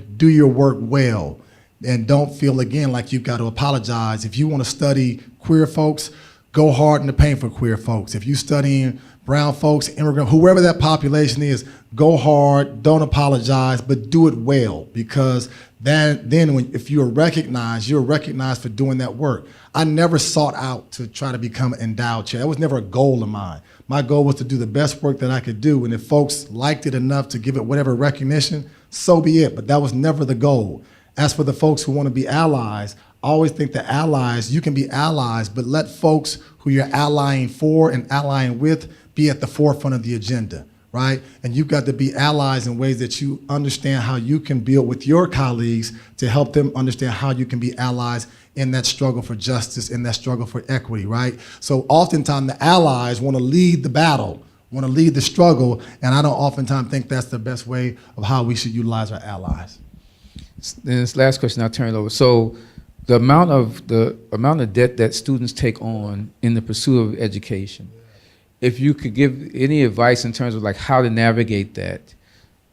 well, and don't feel again like you've got to apologize. If you want to study queer folks, go hard in the paint for queer folks. If you're studying brown folks, immigrant, whoever that population is, go hard, don't apologize, but do it well, because then if you're recognized for doing that work. I never sought out to try to become an endowed chair. That was never a goal of mine. My goal was to do the best work that I could do, and if folks liked it enough to give it whatever recognition, so be it, but that was never the goal. As for the folks who want to be allies, I always think that allies, you can be allies, but let folks who you're allying for and allying with be at the forefront of the agenda, right? And you've got to be allies in ways that you understand how you can build with your colleagues to help them understand how you can be allies in that struggle for justice, in that struggle for equity, right? So oftentimes the allies want to lead the battle, want to lead the struggle, and I don't oftentimes think that's the best way of how we should utilize our allies. Then this last question, I'll turn it over. So the amount of debt that students take on in the pursuit of education, if you could give any advice in terms of like how to navigate that,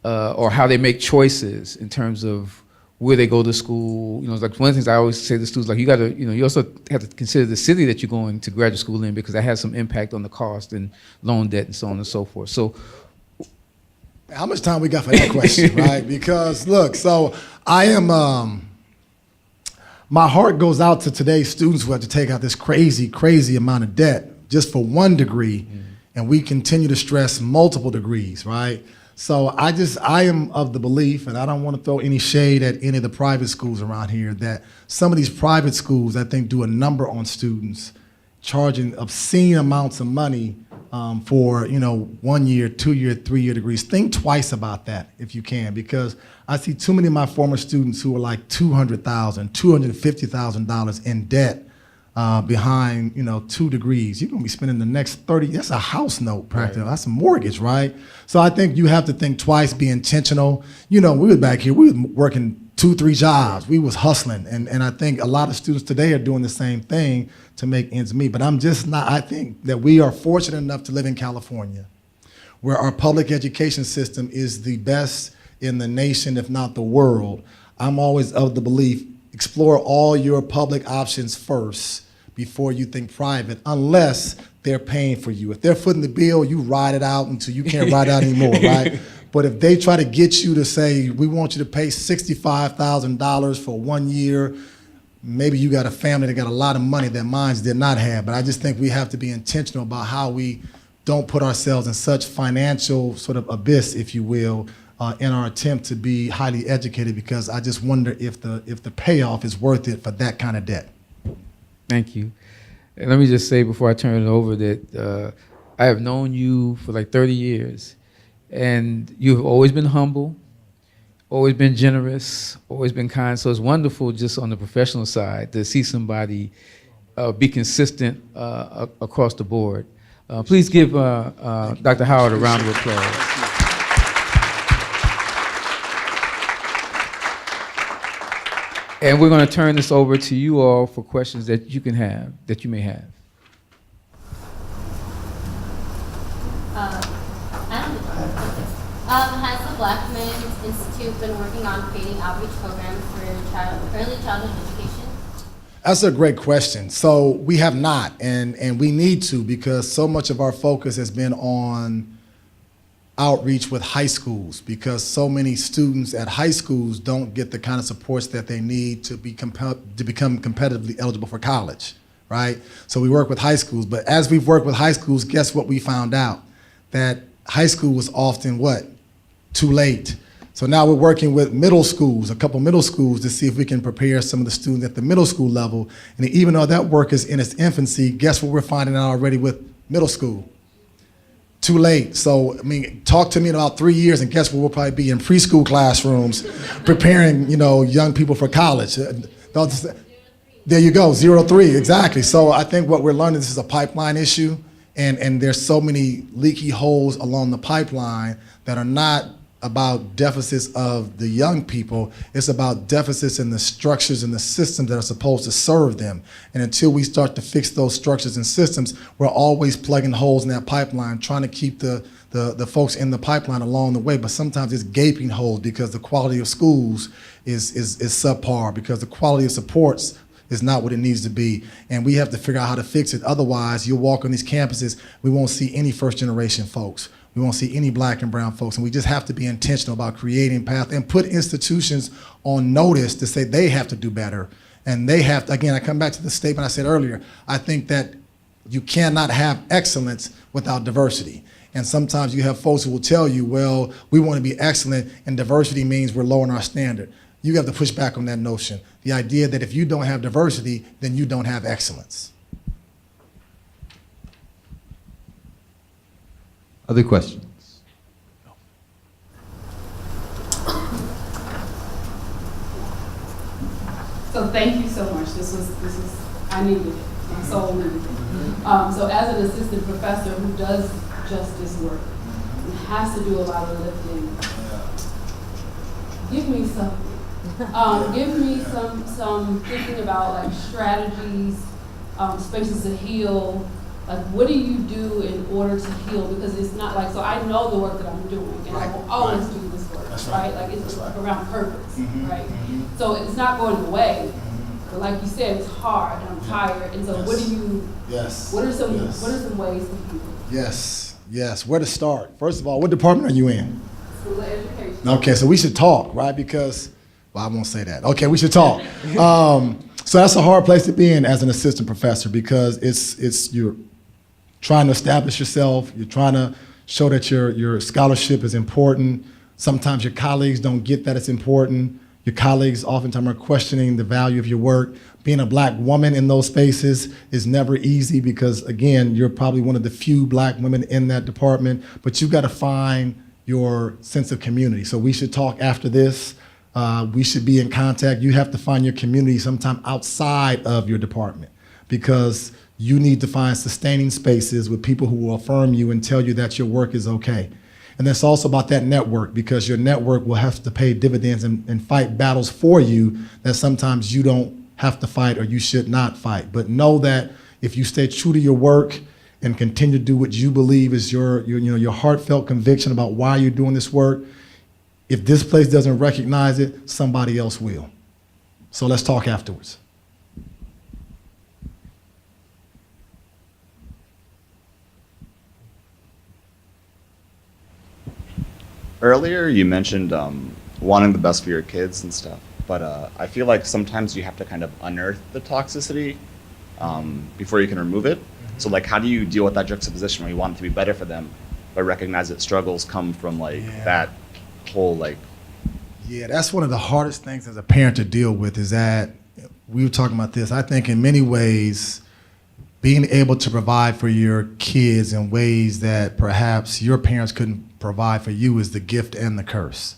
or how they make choices in terms of where they go to school. It's like one of the things I always say to students, like you also have to consider the city that you're going to graduate school in, because that has some impact on the cost and loan debt and so on and so forth. So how much time we got for that question, right? Because look, so I am, my heart goes out to today's students who have to take out this crazy, crazy amount of debt just for one degree, and we continue to stress multiple degrees, right? So I am of the belief, and I don't want to throw any shade at any of the private schools around here, that some of these private schools, I think, do a number on students charging obscene amounts of money for 1 year, 2 year, 3 year degrees. Think twice about that if you can, because I see too many of my former students who are like $200,000, $250,000 in debt behind 2 degrees. You're gonna be spending the next 30. That's a house note practically. Right. That's a mortgage, right? So I think you have to think twice, be intentional. We were back here, we were working 2, 3 jobs. We was hustling. And I think a lot of students today are doing the same thing to make ends meet. But I think that we are fortunate enough to live in California, where our public education system is the best in the nation, if not the world. I'm always of the belief, explore all your public options first before you think private, unless they're paying for you. If they're footing the bill, you ride it out until you can't ride it out anymore, right? But if they try to get you to say, we want you to pay $65,000 for 1 year, maybe you got a family that got a lot of money that mine did not have. But I just think we have to be intentional about how we don't put ourselves in such financial sort of abyss, if you will, in our attempt to be highly educated, because I just wonder if the payoff is worth it for that kind of debt. Thank you. And let me just say before I turn it over that I have known you for like 30 years, and you've always been humble, always been generous, always been kind. So it's wonderful just on the professional side to see somebody be consistent across the board. Please give Dr. Howard a round of applause. And we're going to turn this over to you all for questions that you may have. Has the Black Men's Institute been working on creating outreach programs for early childhood education? That's a great question. So we have not, and we need to, because so much of our focus has been on outreach with high schools, because so many students at high schools don't get the kind of supports that they need to become competitively eligible for college, right? So we work with high schools, but as we've worked with high schools, guess what we found out? That high school was often what? Too late. So now we're working with middle schools, a couple middle schools, to see if we can prepare some of the students at the middle school level. And even though that work is in its infancy, guess what we're finding out already with middle school? Too late. So, talk to me in about 3 years, and guess what? We'll probably be in preschool classrooms preparing, young people for college. There you go, 0-3, exactly. So I think what we're learning, this is a pipeline issue, and there's so many leaky holes along the pipeline that are not about deficits of the young people. It's about deficits in the structures and the systems that are supposed to serve them. And until we start to fix those structures and systems, we're always plugging holes in that pipeline, trying to keep the folks in the pipeline along the way. But sometimes it's gaping holes because the quality of schools is subpar, because the quality of supports is not what it needs to be. And we have to figure out how to fix it. Otherwise, you'll walk on these campuses, we won't see any first generation folks. We won't see any black and brown folks. And we just have to be intentional about creating paths and put institutions on notice to say they have to do better. And they have to, again, I come back to the statement I said earlier, I think that you cannot have excellence without diversity. And sometimes you have folks who will tell you, well, we want to be excellent and diversity means we're lowering our standard. You have to push back on that notion. The idea that if you don't have diversity, then you don't have excellence. Other questions? So thank you so much. This is I needed it. My soul needed it. So as an assistant professor who does justice work and has to do a lot of lifting, give me something. Give me some thinking about like strategies, spaces to heal. Like, what do you do in order to heal? Because it's not like, so I know the work that I'm doing, and I will always do this work, right? Like, it's around purpose, right? So it's not going away, but like you said, it's hard, and I'm tired, and so what do you, what are some ways to heal? Yes, where to start? First of all, what department are you in? School of Education. Okay, so we should talk, right? Because, well, I won't say that. Okay, we should talk. So that's a hard place to be in as an assistant professor, because it's you're trying to establish yourself, you're trying to show that your scholarship is important. Sometimes your colleagues don't get that it's important. Your colleagues oftentimes are questioning the value of your work. Being a black woman in those spaces is never easy because, again, you're probably one of the few black women in that department, but you've got to find your sense of community. So we should talk after this. We should be in contact. You have to find your community sometime outside of your department because you need to find sustaining spaces with people who will affirm you and tell you that your work is okay. And it's also about that network because your network will have to pay dividends and fight battles for you that sometimes you don't have to fight or you should not fight. But know that if you stay true to your work and continue to do what you believe is your heartfelt conviction about why you're doing this work, if this place doesn't recognize it, somebody else will. So let's talk afterwards. Earlier, you mentioned wanting the best for your kids and stuff, but I feel like sometimes you have to kind of unearth the toxicity before you can remove it. So, like, how do you deal with that juxtaposition where you want it to be better for them, but recognize that struggles come from that whole Yeah, that's one of the hardest things as a parent to deal with is that we were talking about this. I think in many ways, being able to provide for your kids in ways that perhaps your parents couldn't provide for you is the gift and the curse.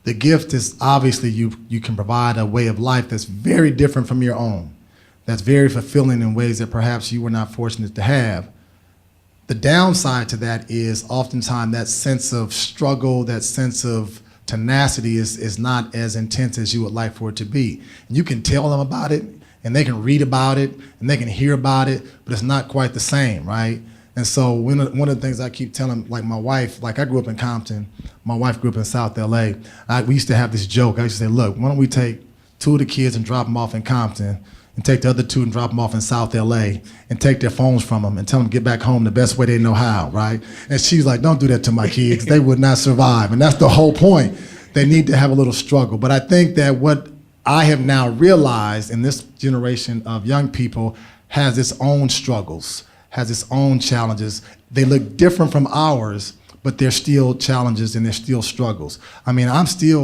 The gift is obviously you can provide a way of life that's very different from your own, that's very fulfilling in ways that perhaps you were not fortunate to have. The downside to that is oftentimes that sense of struggle, that sense of tenacity is not as intense as you would like for it to be. And you can tell them about it, and they can read about it, and they can hear about it, but it's not quite the same, right? And so one of the things I keep telling, like my wife, like I grew up in Compton, my wife grew up in South LA. We used to have this joke. I used to say, look, why don't we take 2 of the kids and drop them off in Compton, and take the other 2 and drop them off in South LA, and take their phones from them and tell them to get back home the best way they know how, right? And she's like, don't do that to my kids. They would not survive. And that's the whole point. They need to have a little struggle. But I think that what I have now realized in this generation of young people has its own struggles, has its own challenges. They look different from ours, but they're still challenges and they're still struggles. I mean,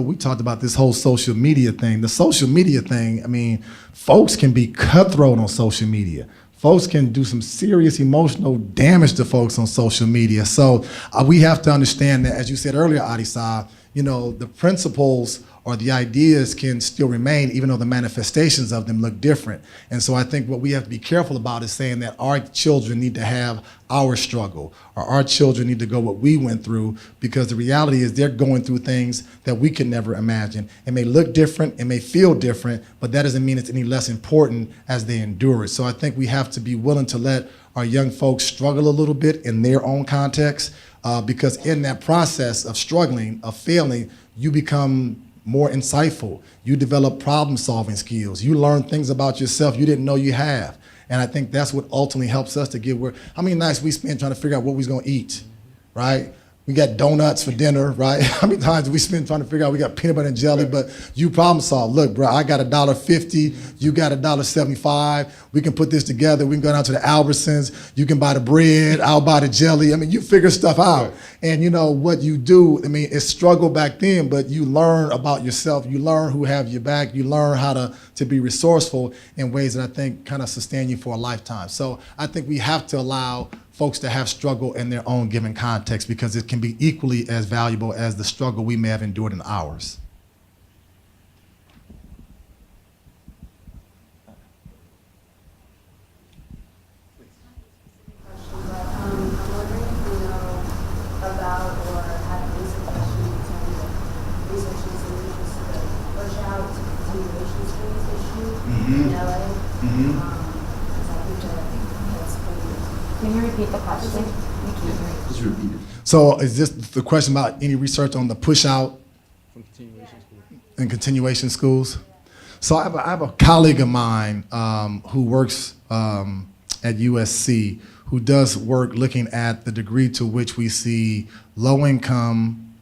we talked about this whole social media thing. The social media thing, I mean, folks can be cutthroat on social media. Folks can do some serious emotional damage to folks on social media. So we have to understand that, as you said earlier, Adisa, the principles or the ideas can still remain even though the manifestations of them look different. And so I think what we have to be careful about is saying that our children need to have our struggle, or our children need to go what we went through, because the reality is they're going through things that we could never imagine. It may look different, it may feel different, but that doesn't mean it's any less important as they endure it. So I think we have to be willing to let our young folks struggle a little bit in their own context, because in that process of struggling, of failing, you become more insightful. You develop problem-solving skills. You learn things about yourself you didn't know you have. And I think that's what ultimately helps us to get where, how many nights we spend trying to figure out what we was gonna eat, right? We got donuts for dinner, right? How many times do we spend trying to figure out we got peanut butter and jelly, but you problem solve. Look, bro, I got $1.50, you got $1.75. We can put this together. We can go down to the Albertsons. You can buy the bread, I'll buy the jelly. I mean, you figure stuff out. And you know what you do, I mean, it's struggle back then, but you learn about yourself. You learn who have your back. You learn how to be resourceful in ways that I think kind of sustain you for a lifetime. So I think we have to allow folks to have struggle in their own given context, because it can be equally as valuable as the struggle we may have endured in ours. Can you repeat the question? Just repeat it. So is this the question about any research on the push out and continuation schools? So I have a colleague of mine who works at USC, who does work looking at the degree to which we see low-income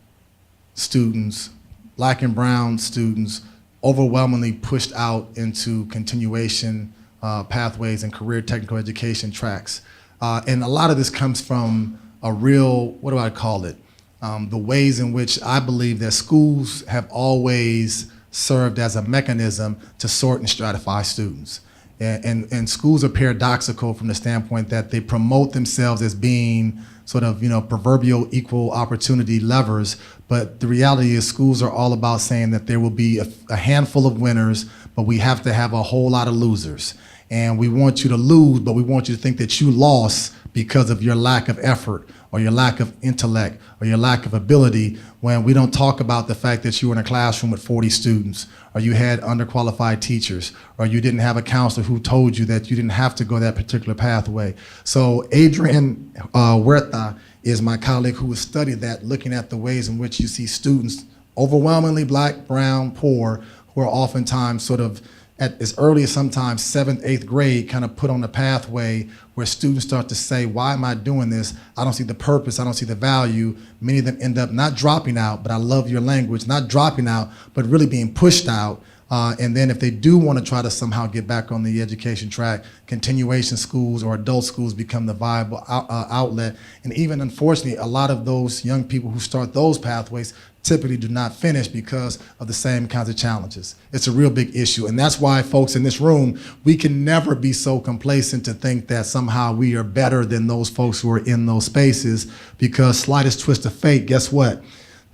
students, black and brown students, overwhelmingly pushed out into continuation pathways and career technical education tracks. And a lot of this comes from a real, what do I call it? The ways in which I believe that schools have always served as a mechanism to sort and stratify students. And schools are paradoxical from the standpoint that they promote themselves as being sort of, proverbial equal opportunity levers, but the reality is schools are all about saying that there will be a handful of winners, but we have to have a whole lot of losers. And we want you to lose, but we want you to think that you lost because of your lack of effort or your lack of intellect or your lack of ability, when we don't talk about the fact that you were in a classroom with 40 students, or you had underqualified teachers, or you didn't have a counselor who told you that you didn't have to go that particular pathway. So Adrian Huerta is my colleague who has studied that, looking at the ways in which you see students, overwhelmingly black, brown, poor, who are oftentimes sort of at as early as sometimes 7th, 8th grade, kind of put on the pathway where students start to say, why am I doing this? I don't see the purpose, I don't see the value. Many of them end up not dropping out, but I love your language, not dropping out, but really being pushed out. And then if they do want to try to somehow get back on the education track, continuation schools or adult schools become the viable outlet. And even unfortunately, a lot of those young people who start those pathways typically do not finish because of the same kinds of challenges. It's a real big issue. And that's why folks in this room, we can never be so complacent to think that somehow we are better than those folks who are in those spaces, because slightest twist of fate, guess what?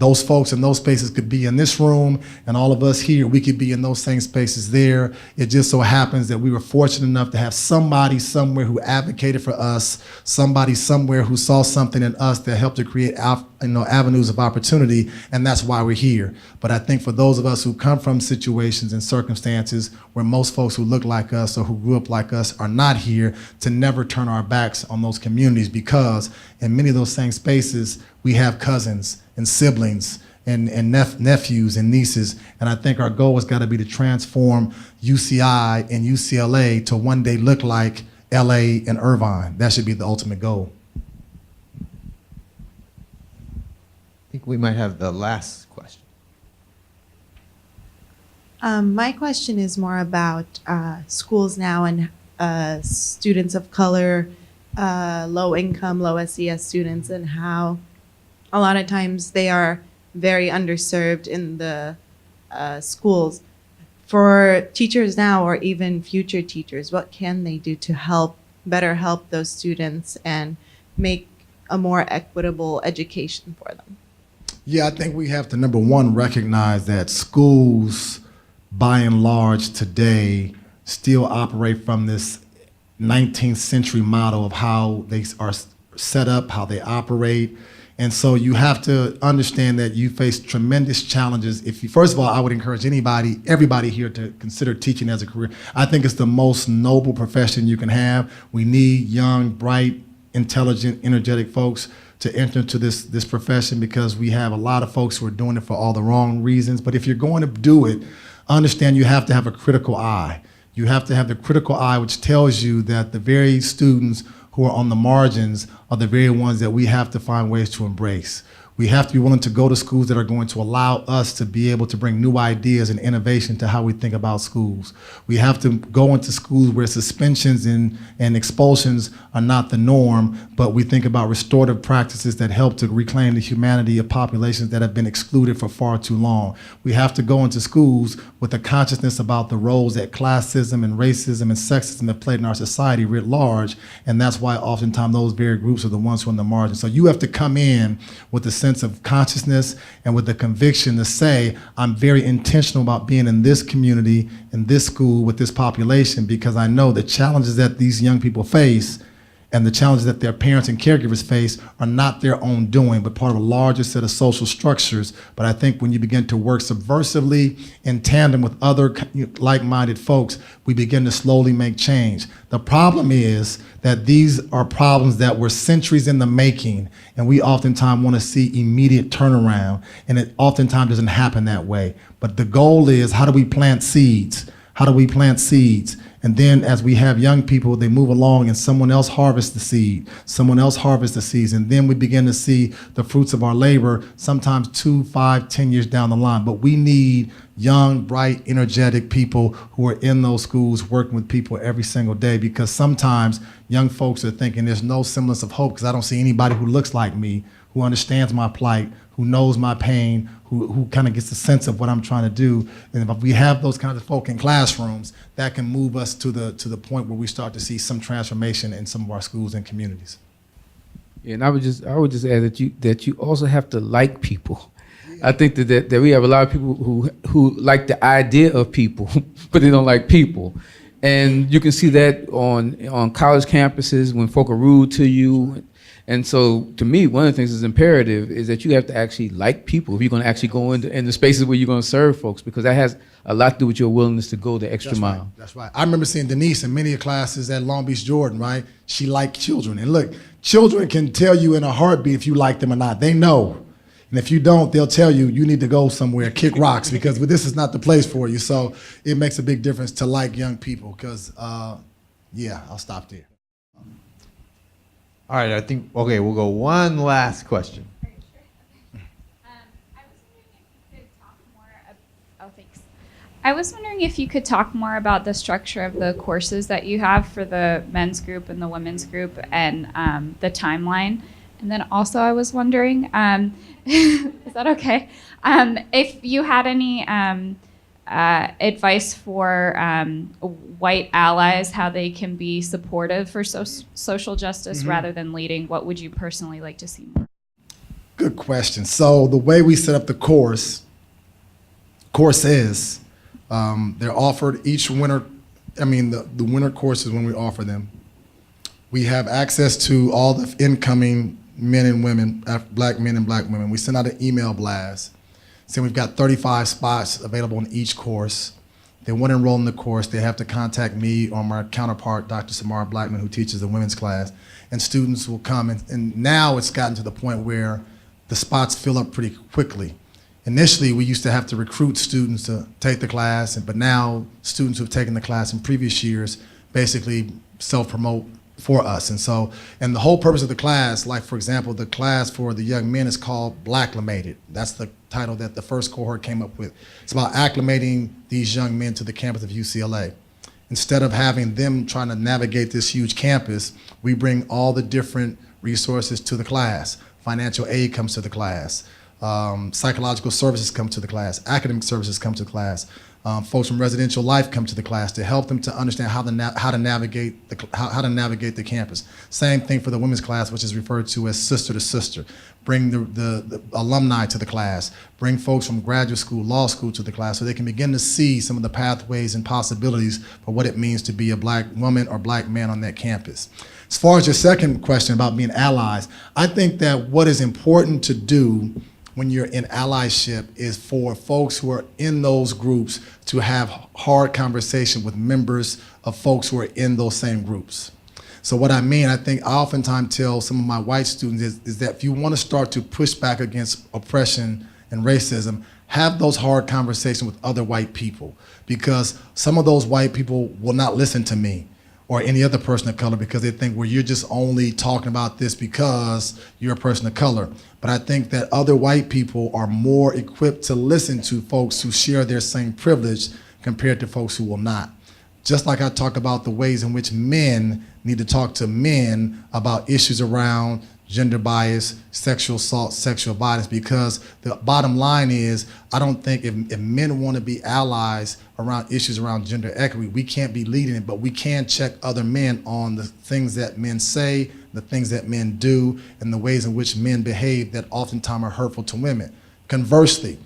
Those folks in those spaces could be in this room, and all of us here, we could be in those same spaces there. It just so happens that we were fortunate enough to have somebody somewhere who advocated for us, somebody somewhere who saw something in us that helped to create avenues of opportunity, and that's why we're here. But I think for those of us who come from situations and circumstances where most folks who look like us or who grew up like us are not here, to never turn our backs on those communities, because in many of those same spaces, we have cousins and siblings and nephews and nieces. And I think our goal has got to be to transform UCI and UCLA to one day look like LA and Irvine. That should be the ultimate goal. I think we might have the last question. My question is more about schools now and students of color, low income, low SES students, and how a lot of times they are very underserved in the schools. For teachers now, or even future teachers, what can they do to better help those students and make a more equitable education for them? Yeah, I think we have to, number one, recognize that schools, by and large today, still operate from this 19th century model of how they are set up, how they operate. And so you have to understand that you face tremendous challenges. First of all, I would encourage everybody here to consider teaching as a career. I think it's the most noble profession you can have. We need young, bright, intelligent, energetic folks to enter into this profession, because we have a lot of folks who are doing it for all the wrong reasons. But if you're going to do it, understand you have to have a critical eye. You have to have the critical eye, which tells you that the very students who are on the margins are the very ones that we have to find ways to embrace. We have to be willing to go to schools that are going to allow us to be able to bring new ideas and innovation to how we think about schools. We have to go into schools where suspensions and expulsions are not the norm, but we think about restorative practices that help to reclaim the humanity of populations that have been excluded for far too long. We have to go into schools with a consciousness about the roles that classism and racism and sexism have played in our society writ large, and that's why oftentimes those very groups are the ones who are on the margin. So you have to come in with a sense of consciousness and with the conviction to say, I'm very intentional about being in this community, in this school, with this population, because I know the challenges that these young people face and the challenges that their parents and caregivers face are not their own doing, but part of a larger set of social structures. But I think when you begin to work subversively in tandem with other like-minded folks, we begin to slowly make change. The problem is that these are problems that were centuries in the making, and we oftentimes want to see immediate turnaround, and it oftentimes doesn't happen that way. But the goal is, how do we plant seeds? How do we plant seeds? And then as we have young people, they move along and someone else harvests the seed, someone else harvests the seeds, and then we begin to see the fruits of our labor sometimes 2, 5, 10 years down the line. But we need young, bright, energetic people who are in those schools working with people every single day, because sometimes young folks are thinking there's no semblance of hope because I don't see anybody who looks like me, who understands my plight, who knows my pain, who kind of gets a sense of what I'm trying to do. And if we have those kinds of folk in classrooms, that can move us to the point where we start to see some transformation in some of our schools and communities. And I would just add that you also have to like people. I think that we have a lot of people who like the idea of people, but they don't like people. And you can see that on college campuses when folk are rude to you. And so, to me, one of the things that's imperative is that you have to actually like people if you're going to actually go into the spaces where you're going to serve folks, because that has a lot to do with your willingness to go the extra mile. Right. That's right. I remember seeing Denise in many classes at Long Beach Jordan, right? She liked children. And look, children can tell you in a heartbeat if you like them or not. They know. And if you don't, they'll tell you, you need to go somewhere, kick rocks, because this is not the place for you. So it makes a big difference to like young people, because, yeah, I'll stop there. All right, I think, okay, we'll go one last question. I was wondering if you could talk more about the structure of the courses that you have for the men's group and the women's group, and the timeline. And then also I was wondering, is that okay? If you had any advice for white allies, how they can be supportive for social justice rather than leading, what would you personally like to see more? Good question. So the way we set up the courses, they're offered each winter. I mean, the winter courses, when we offer them, we have access to all the incoming men and women, black men and black women. We send out an email blast saying we've got 35 spots available in each course. They want to enroll in the course, they have to contact me or my counterpart, Dr. Samara Blackman, who teaches the women's class, and students will come. And now it's gotten to the point where the spots fill up pretty quickly. Initially, we used to have to recruit students to take the class, but now students who have taken the class in previous years basically self-promote for us. And the whole purpose of the class, like for example, the class for the young men is called Blacklimated. That's the title that the first cohort came up with. It's about acclimating these young men to the campus of UCLA. Instead of having them trying to navigate this huge campus, we bring all the different resources to the class. Financial aid comes to the class. Psychological services come to the class. Academic services come to the class. Folks from residential life come to the class to help them to understand how to navigate the campus. Same thing for the women's class, which is referred to as sister to sister. Bring the alumni to the class. Bring folks from graduate school, law school to the class, so they can begin to see some of the pathways and possibilities for what it means to be a black woman or black man on that campus. As far as your second question about being allies, I think that what is important to do when you're in allyship is for folks who are in those groups to have hard conversation with members of folks who are in those same groups. So what I mean, I think I oftentimes tell some of my white students is that if you want to start to push back against oppression and racism, have those hard conversations with other white people, because some of those white people will not listen to me or any other person of color because they think, well, you're just only talking about this because you're a person of color. But I think that other white people are more equipped to listen to folks who share their same privilege compared to folks who will not. Just like I talk about the ways in which men need to talk to men about issues around gender bias, sexual assault, sexual violence, because the bottom line is, I don't think if men want to be allies around issues around gender equity, we can't be leading it, but we can check other men on the things that men say, the things that men do, and the ways in which men behave that oftentimes are hurtful to women. Conversely,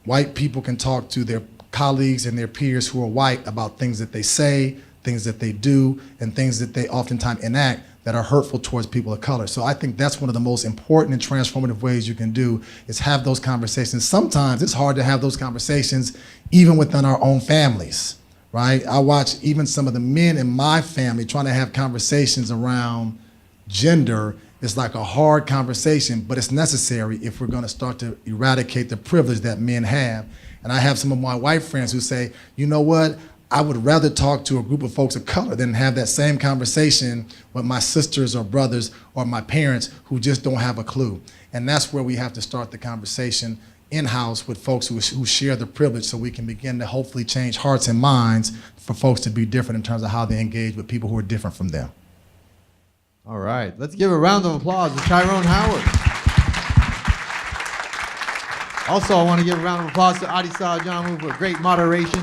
white people can talk to their colleagues and their peers who are white about things that they say, things that they do, and things that they oftentimes enact that are hurtful towards people of color. So I think that's one of the most important and transformative ways you can do is have those conversations. Sometimes it's hard to have those conversations even within our own families, right? I watch even some of the men in my family trying to have conversations around gender. It's like a hard conversation, but it's necessary if we're gonna start to eradicate the privilege that men have. And I have some of my white friends who say, you know what? I would rather talk to a group of folks of color than have that same conversation with my sisters or brothers or my parents who just don't have a clue. And that's where we have to start the conversation in-house with folks who share the privilege, so we can begin to hopefully change hearts and minds for folks to be different in terms of how they engage with people who are different from them. All right, let's give a round of applause to Tyrone Howard. Also, I want to give a round of applause to Adisa Ajamu for great moderation.